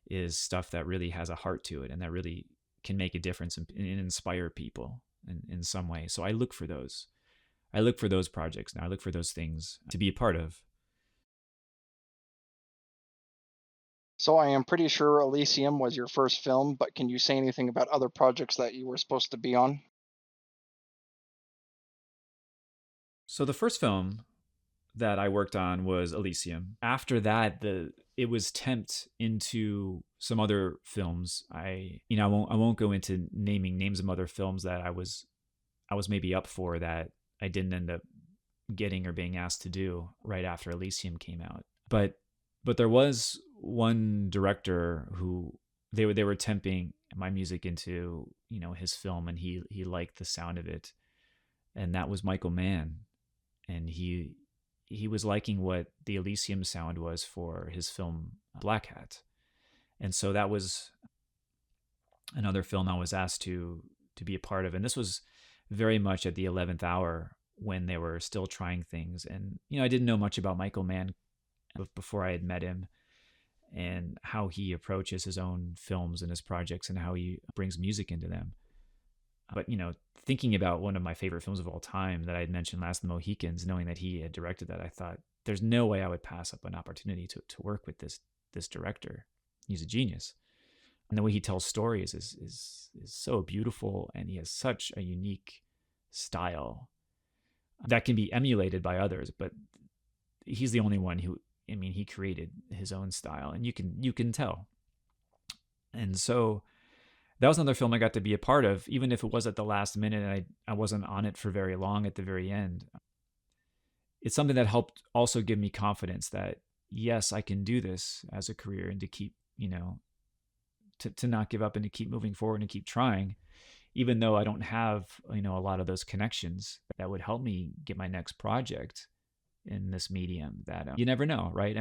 is stuff that really has a heart to it, and that really can make a difference and inspire people in some way. So I look for those. I look for those projects now. I look for those things to be a part of. So I am pretty sure Elysium was your first film, but can you say anything about other projects that you were supposed to be on? So the first film that I worked on was Elysium. After that, it was temped into some other films. I won't go into naming names of other films that I was maybe up for that I didn't end up getting or being asked to do right after Elysium came out. But there was one director who they were temping my music into, his film, and he liked the sound of it, and that was Michael Mann. And he was liking what the Elysium sound was for his film Black Hat. And so that was another film I was asked to be a part of. And this was very much at the 11th hour when they were still trying things. And, I didn't know much about Michael Mann before I had met him, and how he approaches his own films and his projects and how he brings music into them. But, thinking about one of my favorite films of all time that I had mentioned last, The Mohicans, knowing that he had directed that, I thought there's no way I would pass up an opportunity to work with this director. He's a genius. And the way he tells stories is so beautiful, and he has such a unique style that can be emulated by others, but he's the only one who, he created his own style, and you can tell. And so that was another film I got to be a part of, even if it was at the last minute and I wasn't on it for very long at the very end. It's something that helped also give me confidence that, yes, I can do this as a career, and to keep, to not give up and to keep moving forward and keep trying, even though I don't have, a lot of those connections that would help me get my next project in this medium. That you never know, right?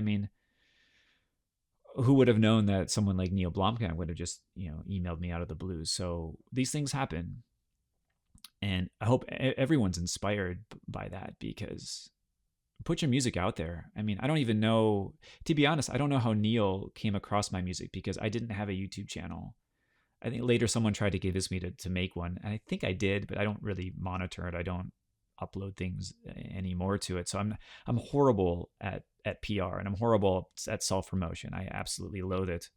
Who would have known that someone like Neil Blomkamp would have just, emailed me out of the blue? So these things happen. And I hope everyone's inspired by that, because put your music out there. I don't even know, to be honest, I don't know how Neil came across my music, because I didn't have a YouTube channel. I think later someone tried to convince me to make one. And I think I did, but I don't really monitor it. I don't upload things anymore to it. So I'm horrible at PR, and I'm horrible at self-promotion. I absolutely loathe it,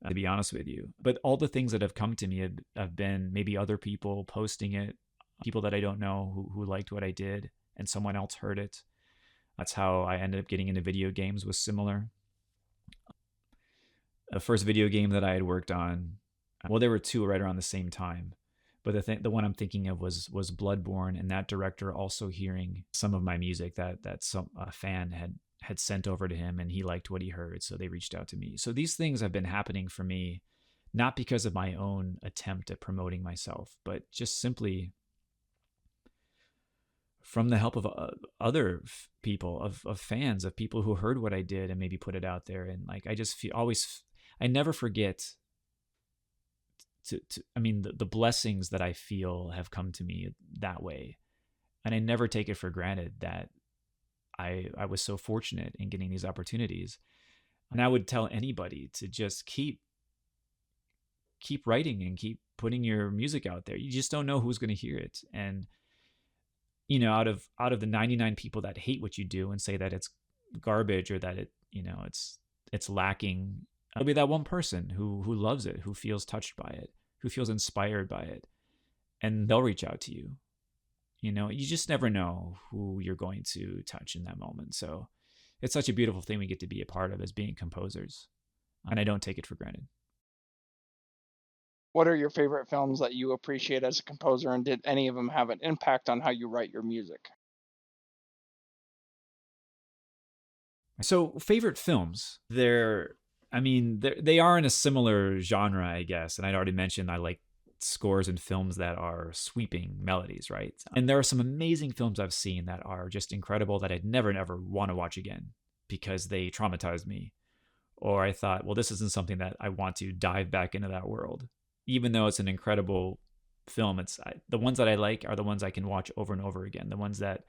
to be honest with you. But all the things that have come to me have been maybe other people posting it, people that I don't know who liked what I did, and someone else heard it. That's how I ended up getting into video games, was similar. The first video game that I had worked on, well, there were two right around the same time. But the one I'm thinking of was Bloodborne, and that director also hearing some of my music that some fan had sent over to him, and he liked what he heard, so they reached out to me. So these things have been happening for me, not because of my own attempt at promoting myself, but just simply from the help of other people, of fans, of people who heard what I did and maybe put it out there. And I just I never forget the blessings that I feel have come to me that way. And I never take it for granted that I was so fortunate in getting these opportunities. And I would tell anybody to just keep writing and keep putting your music out there. You just don't know who's going to hear it. And, out of the 99 people that hate what you do and say that it's garbage, or that it's lacking, there'll be that one person who loves it, who feels touched by it, who feels inspired by it, and they'll reach out to you. You just never know who you're going to touch in that moment. So it's such a beautiful thing we get to be a part of as being composers, and I don't take it for granted. What are your favorite films that you appreciate as a composer, and did any of them have an impact on how you write your music? So favorite films, they are in a similar genre, I guess. And I'd already mentioned I like scores in films that are sweeping melodies, right? And there are some amazing films I've seen that are just incredible that I'd never want to watch again because they traumatized me. Or I thought, well, this isn't something that I want to dive back into that world. Even though it's an incredible film, the ones that I like are the ones I can watch over and over again. The ones that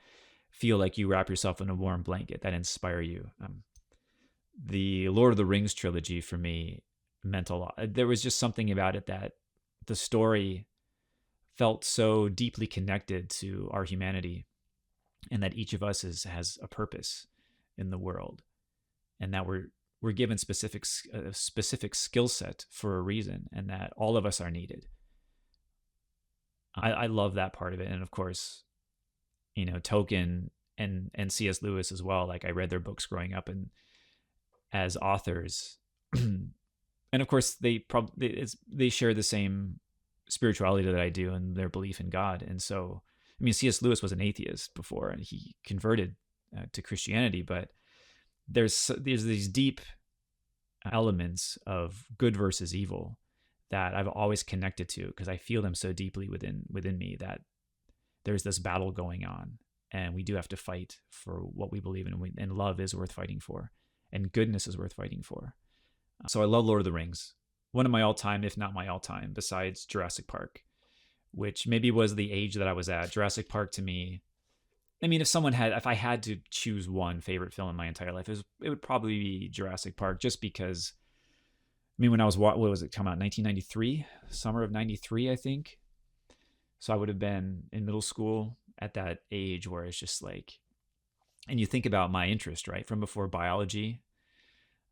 feel like you wrap yourself in a warm blanket, that inspire you. The Lord of the Rings trilogy for me meant a lot. There was just something about it that the story felt so deeply connected to our humanity, and that each of us has a purpose in the world, and that we're given a specific skill set for a reason, and that all of us are needed. I love that part of it. And of course, Tolkien and C.S. Lewis as well. Like I read their books growing up and as authors, and of course they share the same spirituality that I do and their belief in God. And so, I mean, C.S. Lewis was an atheist before and he converted to Christianity, but there's these deep elements of good versus evil that I've always connected to because I feel them so deeply within me that there's this battle going on, and we do have to fight for what we believe in, and love is worth fighting for, and goodness is worth fighting for. So I love Lord of the Rings. One of my all-time, if not my all-time, besides Jurassic Park, which maybe was the age that I was at. Jurassic Park to me, I mean, if I had to choose one favorite film in my entire life, it would probably be Jurassic Park, just because, I mean, when I was, what was it come out? 1993, summer of 93, I think. So I would have been in middle school at that age where it's just like, and you think about my interest, right? From before biology,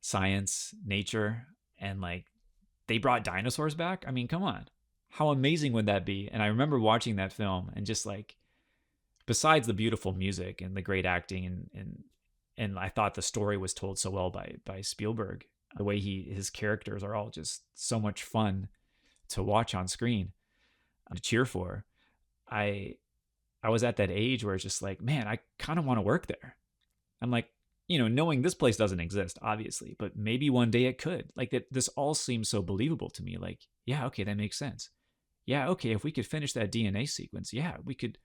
science, nature, and like they brought dinosaurs back. I mean, come on. How amazing would that be? And I remember watching that film and just like, besides the beautiful music and the great acting and I thought the story was told so well by Spielberg. The way his characters are all just so much fun to watch on screen, to cheer for. I was at that age where it's just like, man, I kind of want to work there. I'm like, knowing this place doesn't exist, obviously, but maybe one day it could. Like that, this all seems so believable to me. Like, yeah, okay, that makes sense. Yeah, okay, if we could finish that DNA sequence, yeah, we could.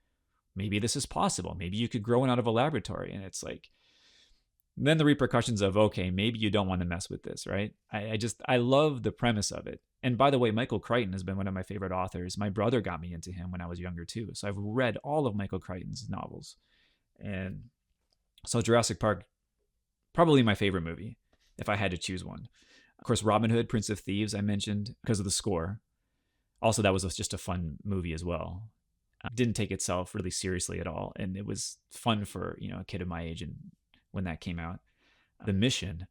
Maybe this is possible. Maybe you could grow it out of a laboratory. And it's like, then the repercussions of, okay, maybe you don't want to mess with this, right? I love the premise of it. And by the way, Michael Crichton has been one of my favorite authors. My brother got me into him when I was younger too. So I've read all of Michael Crichton's novels. And so Jurassic Park, probably my favorite movie, if I had to choose one. Of course, Robin Hood, Prince of Thieves, I mentioned because of the score. Also, that was just a fun movie as well. Didn't take itself really seriously at all. And it was fun for, a kid of my age and when that came out. The mission,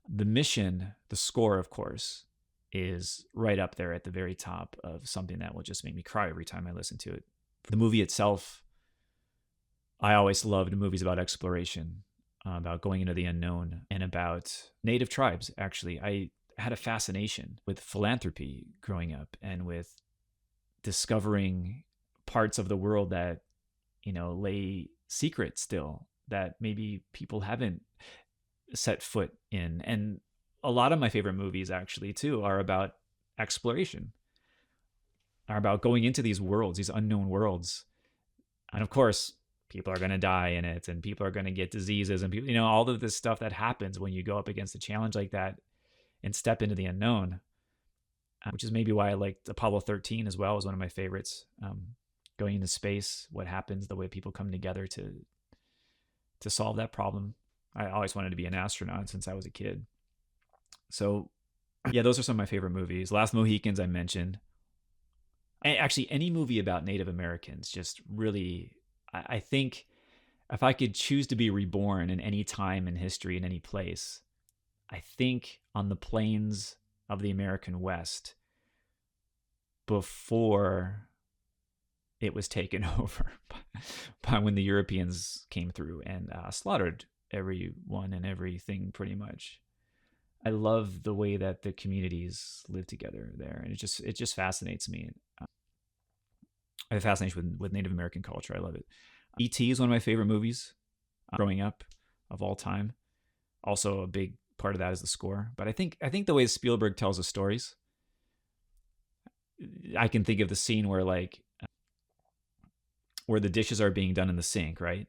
the score, of course, is right up there at the very top of something that will just make me cry every time I listen to it. The movie itself, I always loved movies about exploration, about going into the unknown, and about native tribes, actually. I had a fascination with philanthropy growing up and with discovering parts of the world that, lay secret still, that maybe people haven't set foot in. And a lot of my favorite movies actually too are about exploration, are about going into these worlds, these unknown worlds. And of course, people are going to die in it, and people are going to get diseases, and people, all of this stuff that happens when you go up against a challenge like that and step into the unknown, which is maybe why I liked Apollo 13 as well, as one of my favorites. Going into space, what happens, the way people come together to solve that problem. I always wanted to be an astronaut since I was a kid. So yeah, those are some of my favorite movies. Last Mohicans I mentioned. Actually, any movie about Native Americans just really, I think if I could choose to be reborn in any time in history, in any place, I think on the plains of the American West before it was taken over by when the Europeans came through and slaughtered everyone and everything pretty much. I love the way that the communities live together there, and it just fascinates me. I have a fascination with Native American culture. I love it. E.T. is one of my favorite movies growing up of all time. Also, a big part of that is the score. But I think the way Spielberg tells the stories, I can think of the scene where the dishes are being done in the sink, right?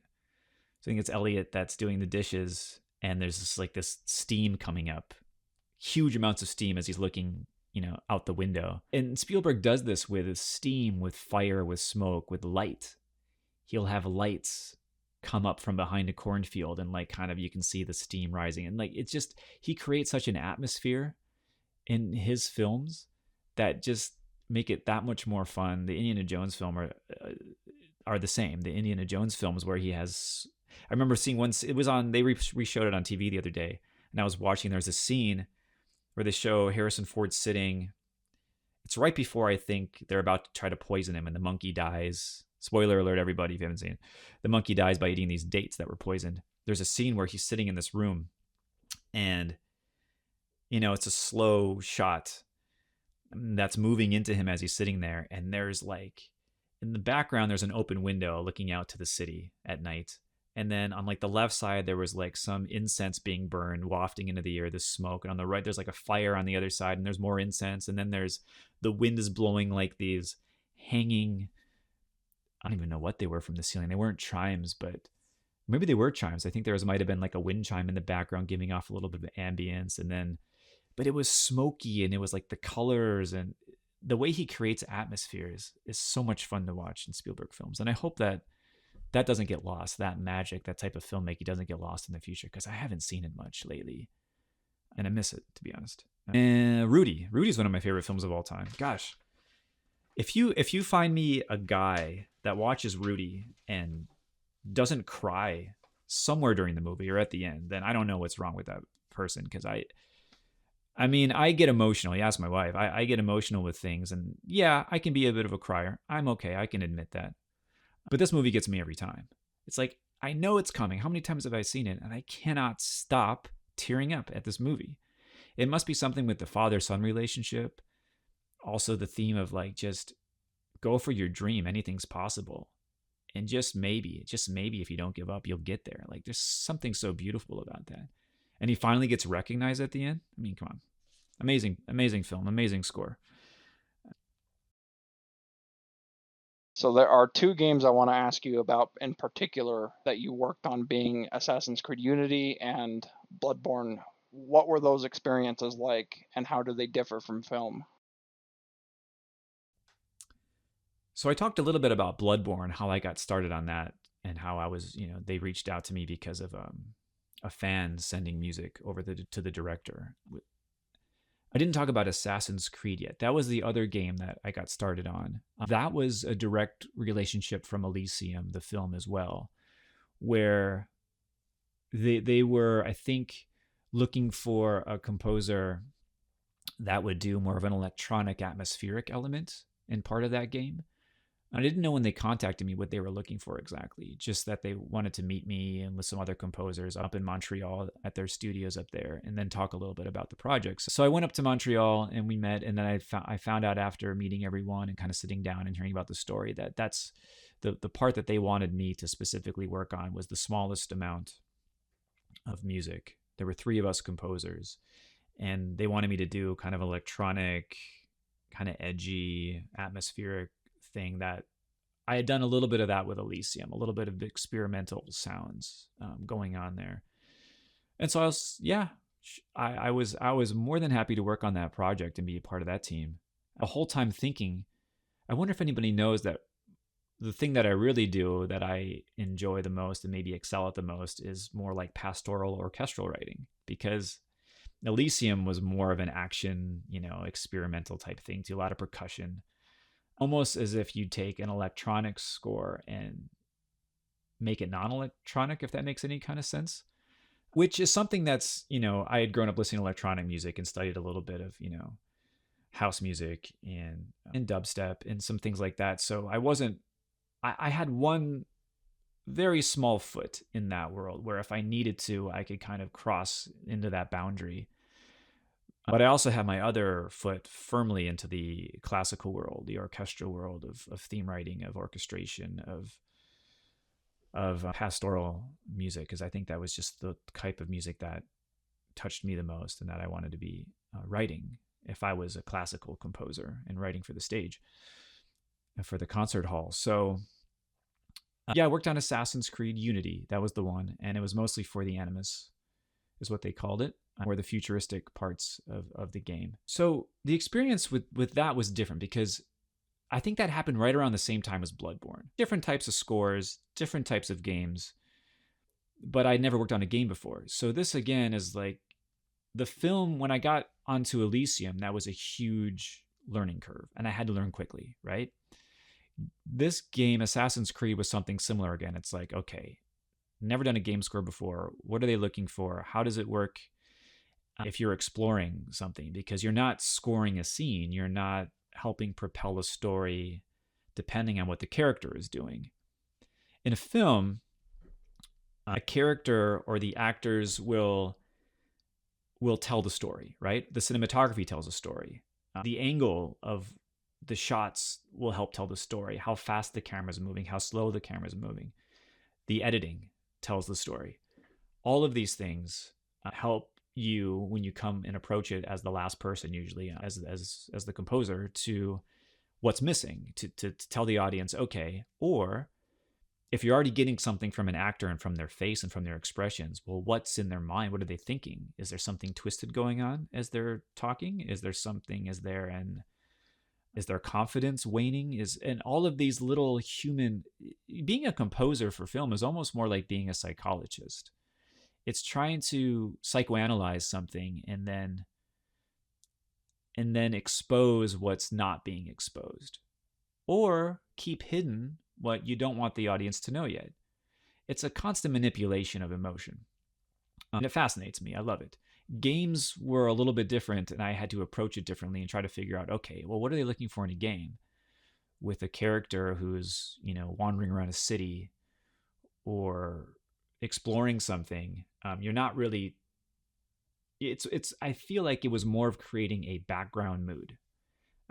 So I think it's Elliot that's doing the dishes, and there's this steam coming up, huge amounts of steam as he's looking, out the window. And Spielberg does this with steam, with fire, with smoke, with light. He'll have lights come up from behind a cornfield, and you can see the steam rising, and it's just, he creates such an atmosphere in his films that just make it that much more fun. The Indiana Jones film are the same. The Indiana Jones films where he has, I remember seeing once, it was on, they re-showed it on TV the other day, and I was watching, there's a scene where they show Harrison Ford sitting, it's right before I think they're about to try to poison him, and the monkey dies, Spoiler alert, everybody, if you haven't seen it. The monkey dies by eating these dates that were poisoned. There's a scene where he's sitting in this room, and it's a slow shot that's moving into him as he's sitting there, and there's like in the background there's an open window looking out to the city at night, and then on like the left side there was like some incense being burned wafting into the air, this smoke, and on the right there's like a fire on the other side, and there's more incense, and then there's the wind is blowing like these hanging, I don't even know what they were from the ceiling. They weren't chimes, but maybe they were chimes. I think might have been like a wind chime in the background giving off a little bit of ambience, and then but it was smoky, and it was like the colors and the way he creates atmospheres is so much fun to watch in Spielberg films. And I hope that doesn't get lost, that magic, that type of filmmaking doesn't get lost in the future, because I haven't seen it much lately and I miss it, to be honest. And Rudy's one of my favorite films of all time. Gosh, if you find me a guy that watches Rudy and doesn't cry somewhere during the movie or at the end, then I don't know what's wrong with that person, because I mean, I get emotional. You ask my wife. I get emotional with things. And yeah, I can be a bit of a crier. I'm okay. I can admit that. But this movie gets me every time. It's like, I know it's coming. How many times have I seen it? And I cannot stop tearing up at this movie. It must be something with the father-son relationship. Also the theme of like, just go for your dream. Anything's possible. And just maybe if you don't give up, you'll get there. Like, there's something so beautiful about that. And he finally gets recognized at the end. I mean, come on. Amazing film, amazing score. So there are two games I want to ask you about in particular that you worked on, being Assassin's Creed Unity and Bloodborne. What were those experiences like, and how do they differ from film? So I talked a little bit about Bloodborne, how I got started on that, and how I was, they reached out to me because of a fan sending music over to the director. I didn't talk about Assassin's Creed yet. That was the other game that I got started on. That was a direct relationship from Elysium, the film, as well, where they were, I think, looking for a composer that would do more of an electronic atmospheric element in part of that game. I didn't know when they contacted me what they were looking for exactly, just that they wanted to meet me and with some other composers up in Montreal at their studios up there, and then talk a little bit about the projects. So I went up to Montreal and we met, and then I found out after meeting everyone and kind of sitting down and hearing about the story that that's the part that they wanted me to specifically work on was the smallest amount of music. There were 3 of us composers, and they wanted me to do kind of electronic, kind of edgy, atmospheric thing that I had done a little bit of that with Elysium, a little bit of experimental sounds going on there. And so I was more than happy to work on that project and be a part of that team. The whole time thinking, I wonder if anybody knows that the thing that I really do, that I enjoy the most and maybe excel at the most, is more like pastoral orchestral writing, because Elysium was more of an action, experimental type thing, to a lot of percussion. Almost as if you take an electronic score and make it non-electronic, if that makes any kind of sense. Which is something that's, I had grown up listening to electronic music and studied a little bit of, house music and dubstep and some things like that. So I had one very small foot in that world where if I needed to, I could kind of cross into that boundary. But I also have my other foot firmly into the classical world, the orchestral world of theme writing, of orchestration, of pastoral music, because I think that was just the type of music that touched me the most and that I wanted to be writing if I was a classical composer and writing for the stage and for the concert hall. So I worked on Assassin's Creed Unity. That was the one. And it was mostly for the Animus, is what they called it, or the futuristic parts of the game. So the experience with that was different, because I think that happened right around the same time as Bloodborne. Different types of scores, different types of games, but I'd never worked on a game before. So this, again, is like the film. When I got onto Elysium, that was a huge learning curve, and I had to learn quickly, right? This game, Assassin's Creed, was something similar again. It's like, okay, never done a game score before. What are they looking for? How does it work if you're exploring something? Because you're not scoring a scene. You're not helping propel a story depending on what the character is doing. In a film, a character or the actors will tell the story, right? The cinematography tells a story. The angle of the shots will help tell the story. How fast the camera is moving, how slow the camera is moving. The editing tells the story. All of these things help you when you come and approach it as the last person, usually as the composer, to what's missing, to tell the audience, okay, or if you're already getting something from an actor and from their face and from their expressions, well, what's in their mind? What are they thinking? Is there something twisted going on as they're talking? Is there something? Is their confidence waning? And all of these little human. Being a composer for film is almost more like being a psychologist. It's trying to psychoanalyze something and then expose what's not being exposed, or keep hidden what you don't want the audience to know yet. It's a constant manipulation of emotion. And it fascinates me. I love it. Games were a little bit different, and I had to approach it differently and try to figure out, okay, well, what are they looking for in a game with a character who's, wandering around a city or exploring something? You're not really. It's. I feel like it was more of creating a background mood.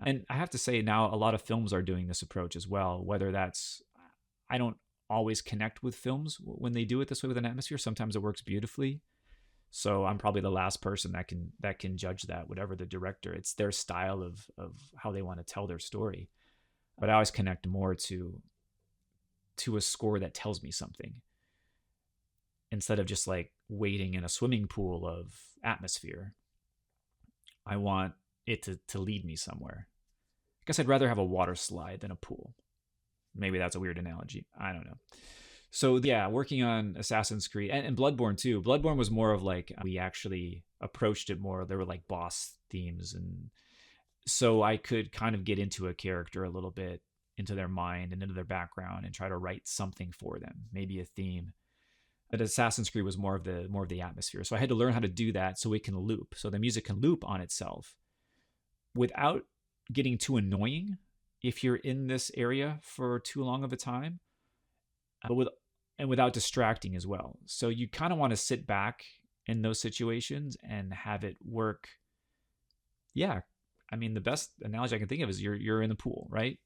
And I have to say now a lot of films are doing this approach as well, whether that's, I don't always connect with films when they do it this way with an atmosphere. Sometimes it works beautifully. So I'm probably the last person that can judge that, whatever the director, it's their style of how they want to tell their story. But I always connect more to a score that tells me something instead of just like wading in a swimming pool of atmosphere. I want it to lead me somewhere. I guess I'd rather have a water slide than a pool. Maybe that's a weird analogy. I don't know. So yeah, working on Assassin's Creed and Bloodborne too. Bloodborne was more of like, we actually approached it more. There were like boss themes, and so I could kind of get into a character a little bit, into their mind and into their background, and try to write something for them, maybe a theme. But Assassin's Creed was more of the atmosphere. So I had to learn how to do that so it can loop, so the music can loop on itself without getting too annoying if you're in this area for too long of a time, but without distracting as well. So you kind of want to sit back in those situations and have it work. Yeah, I mean, the best analogy I can think of is you're in the pool, right?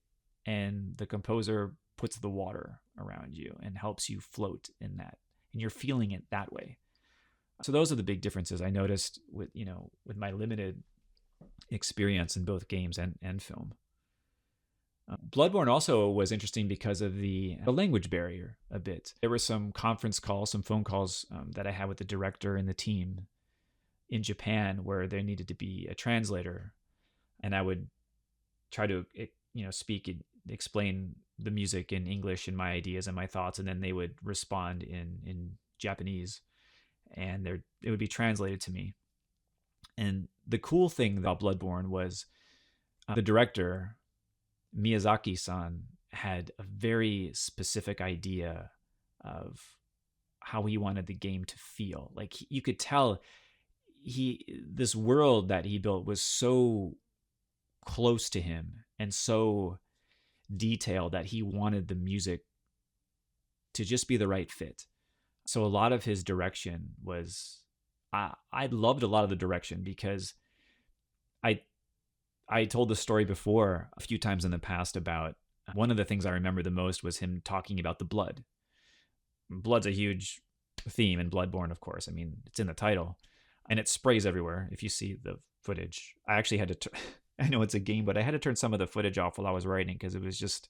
And the composer puts the water around you and helps you float in that, and you're feeling it that way. So those are the big differences I noticed with my limited experience in both games and film. Bloodborne also was interesting because of the language barrier a bit. There were some conference calls, some phone calls that I had with the director and the team in Japan where there needed to be a translator, and I would try to speak and explain the music in English and my ideas and my thoughts, and then they would respond in Japanese, and it would be translated to me. And the cool thing about Bloodborne was the director, Miyazaki-san, had a very specific idea of how he wanted the game to feel. Like, you could tell this world that he built was so close to him and so detailed that he wanted the music to just be the right fit. So a lot of his direction was, I loved a lot of the direction because I told the story before a few times in the past about one of the things I remember the most was him talking about the blood. Blood's a huge theme in Bloodborne, of course. I mean, it's in the title, and it sprays everywhere. If you see the footage, I actually had to, I know it's a game, but I had to turn some of the footage off while I was writing because it was just,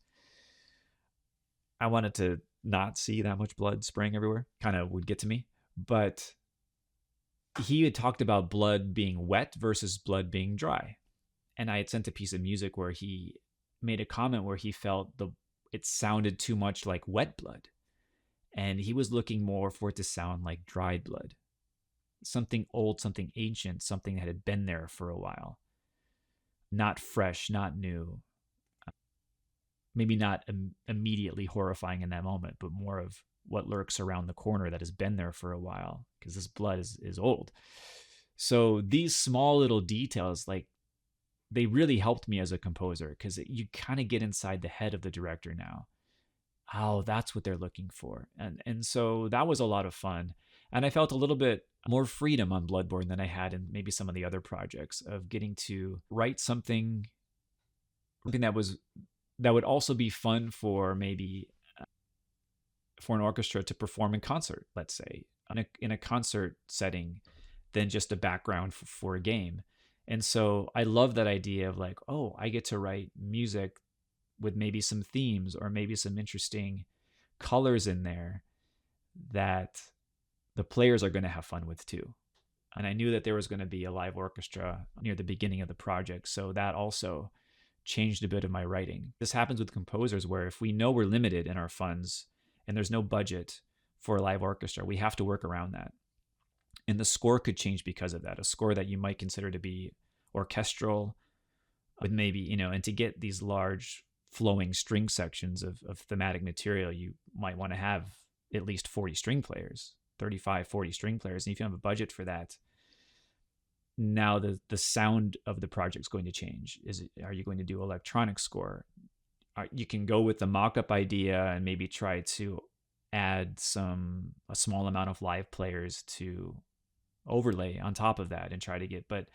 I wanted to not see that much blood spraying everywhere. Kind of would get to me. But he had talked about blood being wet versus blood being dry. And I had sent a piece of music where he made a comment where he felt it sounded too much like wet blood. And he was looking more for it to sound like dried blood. Something old, something ancient, something that had been there for a while. Not fresh, not new. Maybe not immediately horrifying in that moment, but more of what lurks around the corner that has been there for a while, because this blood is old. So these small little details, like they really helped me as a composer because you kind of get inside the head of the director now. Oh, that's what they're looking for. And so that was a lot of fun. And I felt a little bit more freedom on Bloodborne than I had in maybe some of the other projects of getting to write something that would also be fun for maybe for an orchestra to perform in concert, let's say, in a concert setting, than just a background for a game. And so I love that idea of like, oh, I get to write music with maybe some themes or maybe some interesting colors in there that the players are going to have fun with too. And I knew that there was going to be a live orchestra near the beginning of the project. So that also changed a bit of my writing. This happens with composers where if we know we're limited in our funds and there's no budget for a live orchestra, we have to work around that. And the score could change because of that. A score that you might consider to be orchestral with maybe, and to get these large flowing string sections of thematic material, you might want to have at least 40 string players, 35, 40 string players. And if you have a budget for that, now the sound of the project is going to change. Are you going to do electronic score? You can go with the mock-up idea and maybe try to add a small amount of live players to overlay on top of that and try to get, but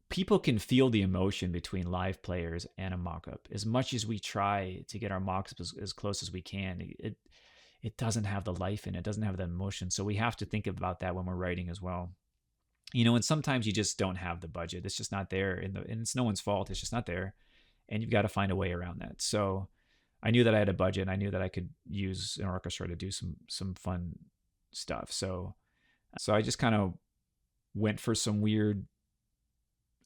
people can feel the emotion between live players and a mock-up. As much as we try to get our mock-ups as close as we can, it doesn't have the life in it, doesn't have the emotion. So we have to think about that when we're writing as well. And sometimes you just don't have the budget. It's just not there, and it's no one's fault. It's just not there, and you've got to find a way around that. So I knew that I had a budget, and I knew that I could use an orchestra to do some fun stuff. So I just kind of went for some weird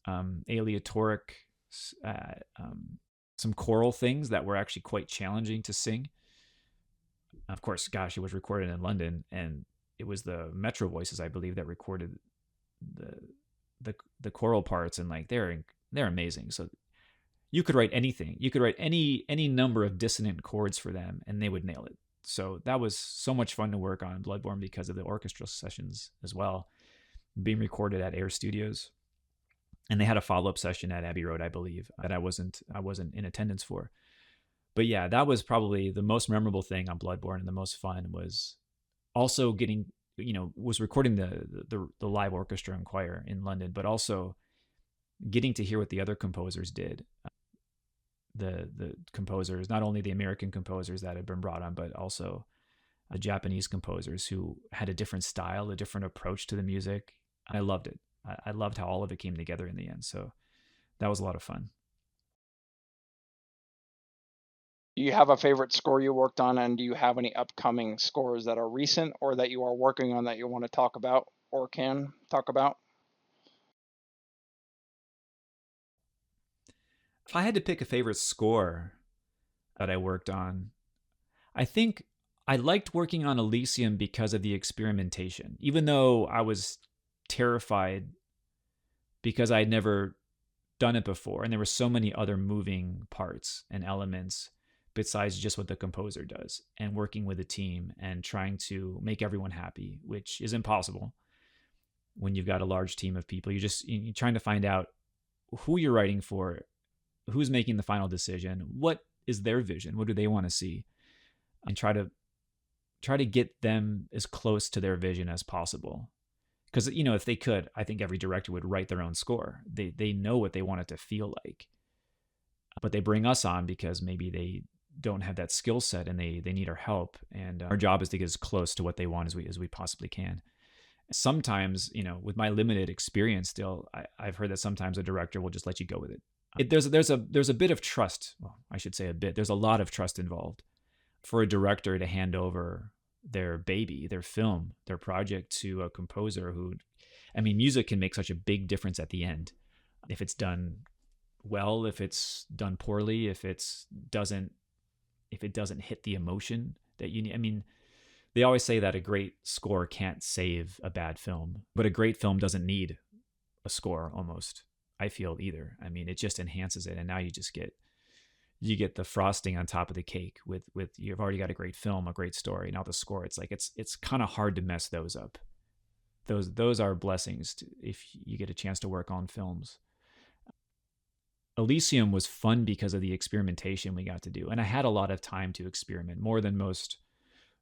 aleatoric, some choral things that were actually quite challenging to sing. Of course, gosh, it was recorded in London, and it was the Metro Voices, I believe, that recorded the choral parts, and like they're amazing. So you could write anything. You could write any number of dissonant chords for them, and they would nail it. So that was so much fun to work on Bloodborne because of the orchestral sessions as well, being recorded at Air Studios. And they had a follow-up session at Abbey Road, I believe, that I wasn't in attendance for. But yeah, that was probably the most memorable thing on Bloodborne, and the most fun was also getting, was recording the live orchestra and choir in London, but also getting to hear what the other composers did. The composers, not only the American composers that had been brought on, but also Japanese composers who had a different style, a different approach to the music. I loved it. I loved how all of it came together in the end. So that was a lot of fun. Do you have a favorite score you worked on, and do you have any upcoming scores that are recent or that you are working on that you want to talk about or can talk about? If I had to pick a favorite score that I worked on, I think I liked working on Elysium because of the experimentation. Even though I was terrified because I had never done it before, and there were so many other moving parts and elements besides just what the composer does, and working with a team and trying to make everyone happy, which is impossible when you've got a large team of people. You're trying to find out who you're writing for, who's making the final decision, what is their vision, what do they want to see, and try to get them as close to their vision as possible. Because if they could, I think every director would write their own score. They know what they want it to feel like, but they bring us on because maybe they don't have that skill set and they need our help, and our job is to get as close to what they want as we possibly can. Sometimes, with my limited experience still, I've heard that sometimes a director will just let you go with it. There's a bit of trust. Well, I should say a bit. There's a lot of trust involved for a director to hand over their baby, their film, their project to a composer who, music can make such a big difference at the end. If it's done well, if it's done poorly, if it doesn't hit the emotion that you need. They always say that a great score can't save a bad film, but a great film doesn't need a score almost, I feel, either. It just enhances it, and now you get the frosting on top of the cake with you've already got a great film, a great story. Now the score, it's like it's kind of hard to mess those up. Those are blessings if you get a chance to work on films. Elysium was fun because of the experimentation we got to do. And I had a lot of time to experiment, more than most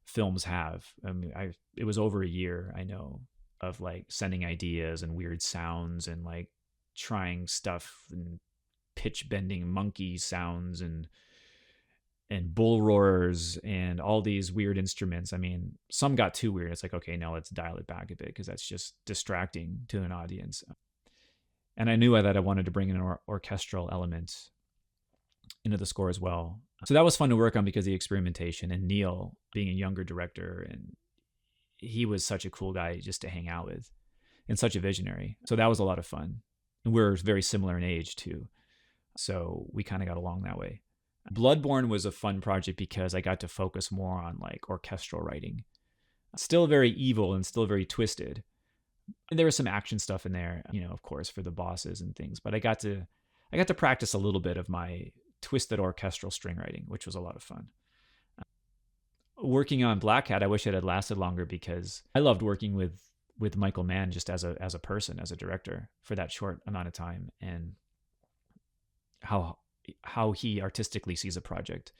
films have. I mean, it was over a year, I know, of like sending ideas and weird sounds and like trying stuff and pitch bending monkey sounds and bull roars and all these weird instruments. I mean, some got too weird. It's like, okay, now let's dial it back a bit because that's just distracting to an audience. And I knew that I wanted to bring in an orchestral element into the score as well. So that was fun to work on because of the experimentation, and Neil being a younger director, and he was such a cool guy just to hang out with and such a visionary. So that was a lot of fun. And we're very similar in age too. So we kind of got along that way. Bloodborne was a fun project because I got to focus more on like orchestral writing. Still very evil and still very twisted. And there was some action stuff in there, you know, of course, for the bosses and things. But I got to practice a little bit of my twisted orchestral string writing, which was a lot of fun. Working on Black Hat, I wish it had lasted longer because I loved working with Michael Mann just as a person, as a director for that short amount of time, and how he artistically sees a project.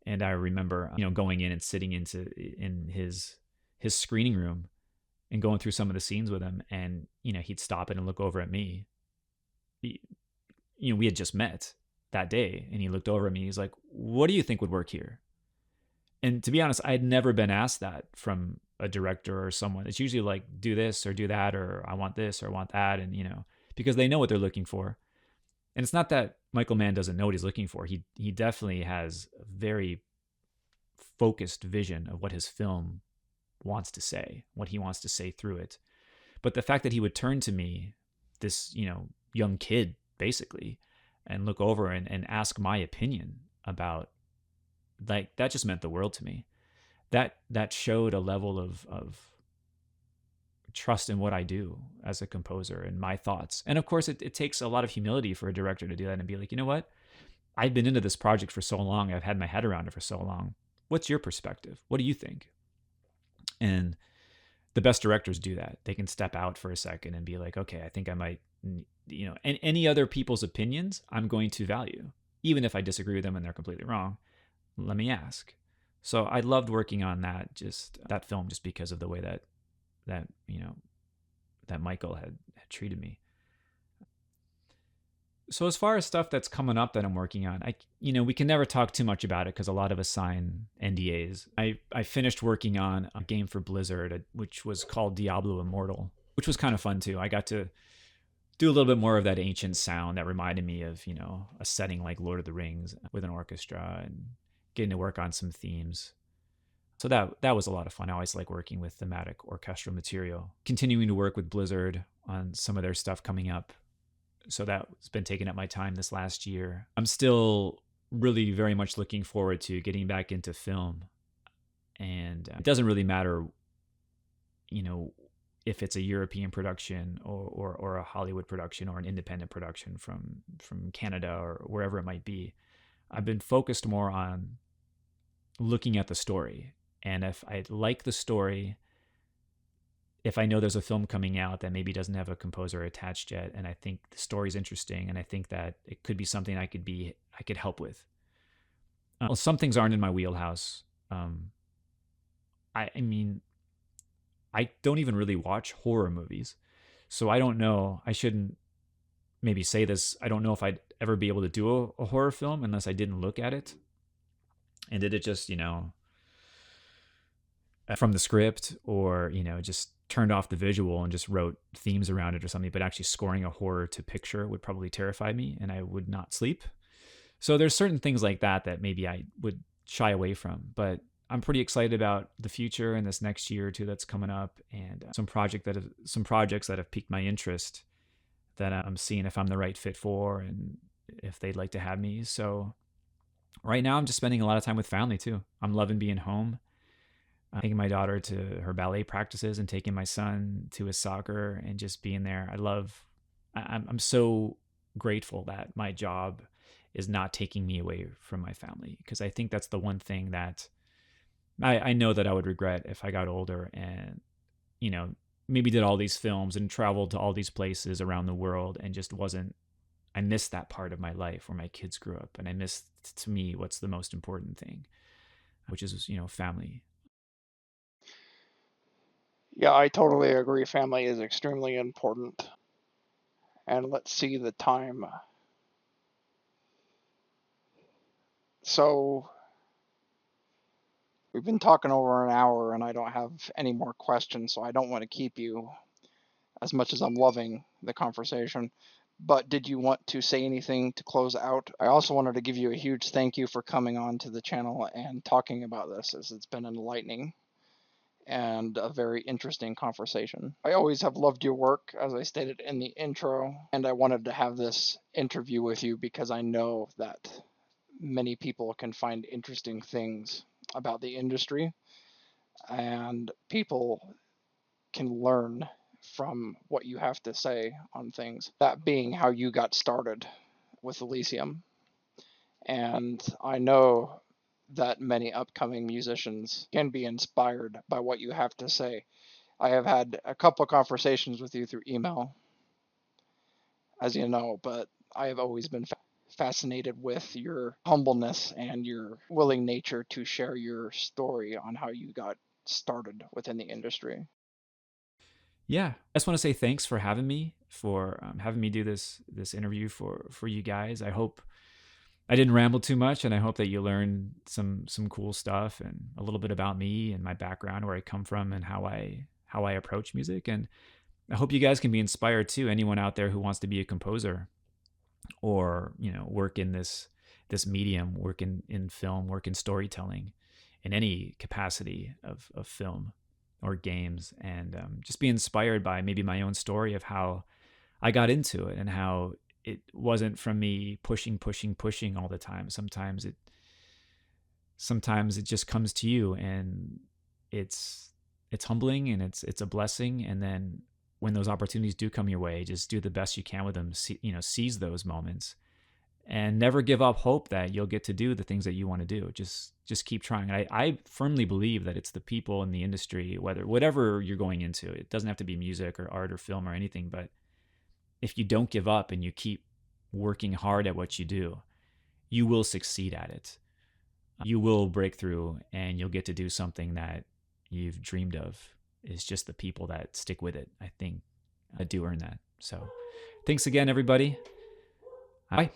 And I remember, you know, going in and sitting in his screening room and going through some of the scenes with him, and you know, he'd stop it and look over at me. You know, we had just met that day, and he looked over at me. He's like, "What do you think would work here?" And to be honest, I had never been asked that from a director or someone. It's usually like, do this or do that, or I want this or I want that. And, you know, because they know what they're looking for. And it's not that Michael Mann doesn't know what he's looking for. He definitely has a very focused vision of what his film wants to say, what he wants to say through it. But the fact that he would turn to me, this, you know, young kid, basically, and look over and ask my opinion about, like, that just meant the world to me. That showed a level of trust in what I do as a composer and my thoughts. And of course, it takes a lot of humility for a director to do that and be like, you know what? I've been into this project for so long. I've had my head around it for so long. What's your perspective? What do you think? And the best directors do that. They can step out for a second and be like, okay, I think I might, you know, and any other people's opinions, I'm going to value, even if I disagree with them and they're completely wrong. Let me ask. So I loved working on that film just because of the way that you know, that Michael had treated me. So as far as stuff that's coming up that I'm working on, you know, we can never talk too much about it because a lot of us sign NDAs. I finished working on a game for Blizzard, which was called Diablo Immortal, which was kind of fun too. I got to do a little bit more of that ancient sound that reminded me of, you know, a setting like Lord of the Rings with an orchestra, and getting to work on some themes. So that was a lot of fun. I always like working with thematic orchestral material. Continuing to work with Blizzard on some of their stuff coming up. So that's been taking up my time this last year. I'm still really very much looking forward to getting back into film. And it doesn't really matter, you know, if it's a European production or a Hollywood production or an independent production from Canada or wherever it might be. I've been focused more on looking at the story. And if I like the story, if I know there's a film coming out that maybe doesn't have a composer attached yet, and I think the story's interesting, and I think that it could be something I could help with. Well, some things aren't in my wheelhouse. I mean, I don't even really watch horror movies, so I don't know. I shouldn't maybe say this. I don't know if I'd ever be able to do a horror film unless I didn't look at it and did it just, you know, from the script, or, you know, just turned off the visual and just wrote themes around it or something. But actually scoring a horror to picture would probably terrify me and I would not sleep. So there's certain things like that maybe I would shy away from, but I'm pretty excited about the future and this next year or two that's coming up, and some projects that have piqued my interest that I'm seeing if I'm the right fit for and if they'd like to have me. So right now I'm just spending a lot of time with family too. I'm loving being home. Taking my daughter to her ballet practices and taking my son to his soccer and just being there. I'm so grateful that my job is not taking me away from my family, because I think that's the one thing that I know that I would regret if I got older and, you know, maybe did all these films and traveled to all these places around the world and just wasn't I miss that part of my life where my kids grew up, and I miss, to me, what's the most important thing, which is, family. Yeah, I totally agree. Family is extremely important. And let's see the time. So we've been talking over an hour, and I don't have any more questions, so I don't want to keep you as much as I'm loving the conversation. But did you want to say anything to close out? I also wanted to give you a huge thank you for coming on to the channel and talking about this, as it's been enlightening and a very interesting conversation. I always have loved your work, as I stated in the intro, and I wanted to have this interview with you because I know that many people can find interesting things about the industry, and people can learn from what you have to say on things. That being how you got started with Elysium. And I know that many upcoming musicians can be inspired by what you have to say. I have had a couple of conversations with you through email, as you know, but I have always been fascinated with your humbleness and your willing nature to share your story on how you got started within the industry. Yeah, I just want to say thanks for having me, for having me do this interview for you guys. I hope I didn't ramble too much, and I hope that you learned some cool stuff and a little bit about me and my background, where I come from, and how I approach music. And I hope you guys can be inspired too. Anyone out there who wants to be a composer, or work in this medium, work in film, work in storytelling, in any capacity of film or games, and just be inspired by maybe my own story of how I got into it, and how it wasn't from me pushing all the time. Sometimes it just comes to you, and it's humbling, and it's a blessing. And then when those opportunities do come your way, just do the best you can with them. Seize those moments, and never give up hope that you'll get to do the things that you want to do. Just keep trying. I firmly believe that it's the people in the industry, whatever you're going into. It doesn't have to be music or art or film or anything, but if you don't give up and you keep working hard at what you do, you will succeed at it. You will break through, and you'll get to do something that you've dreamed of. It's just the people that stick with it, I think, do earn that. So thanks again, everybody. Bye.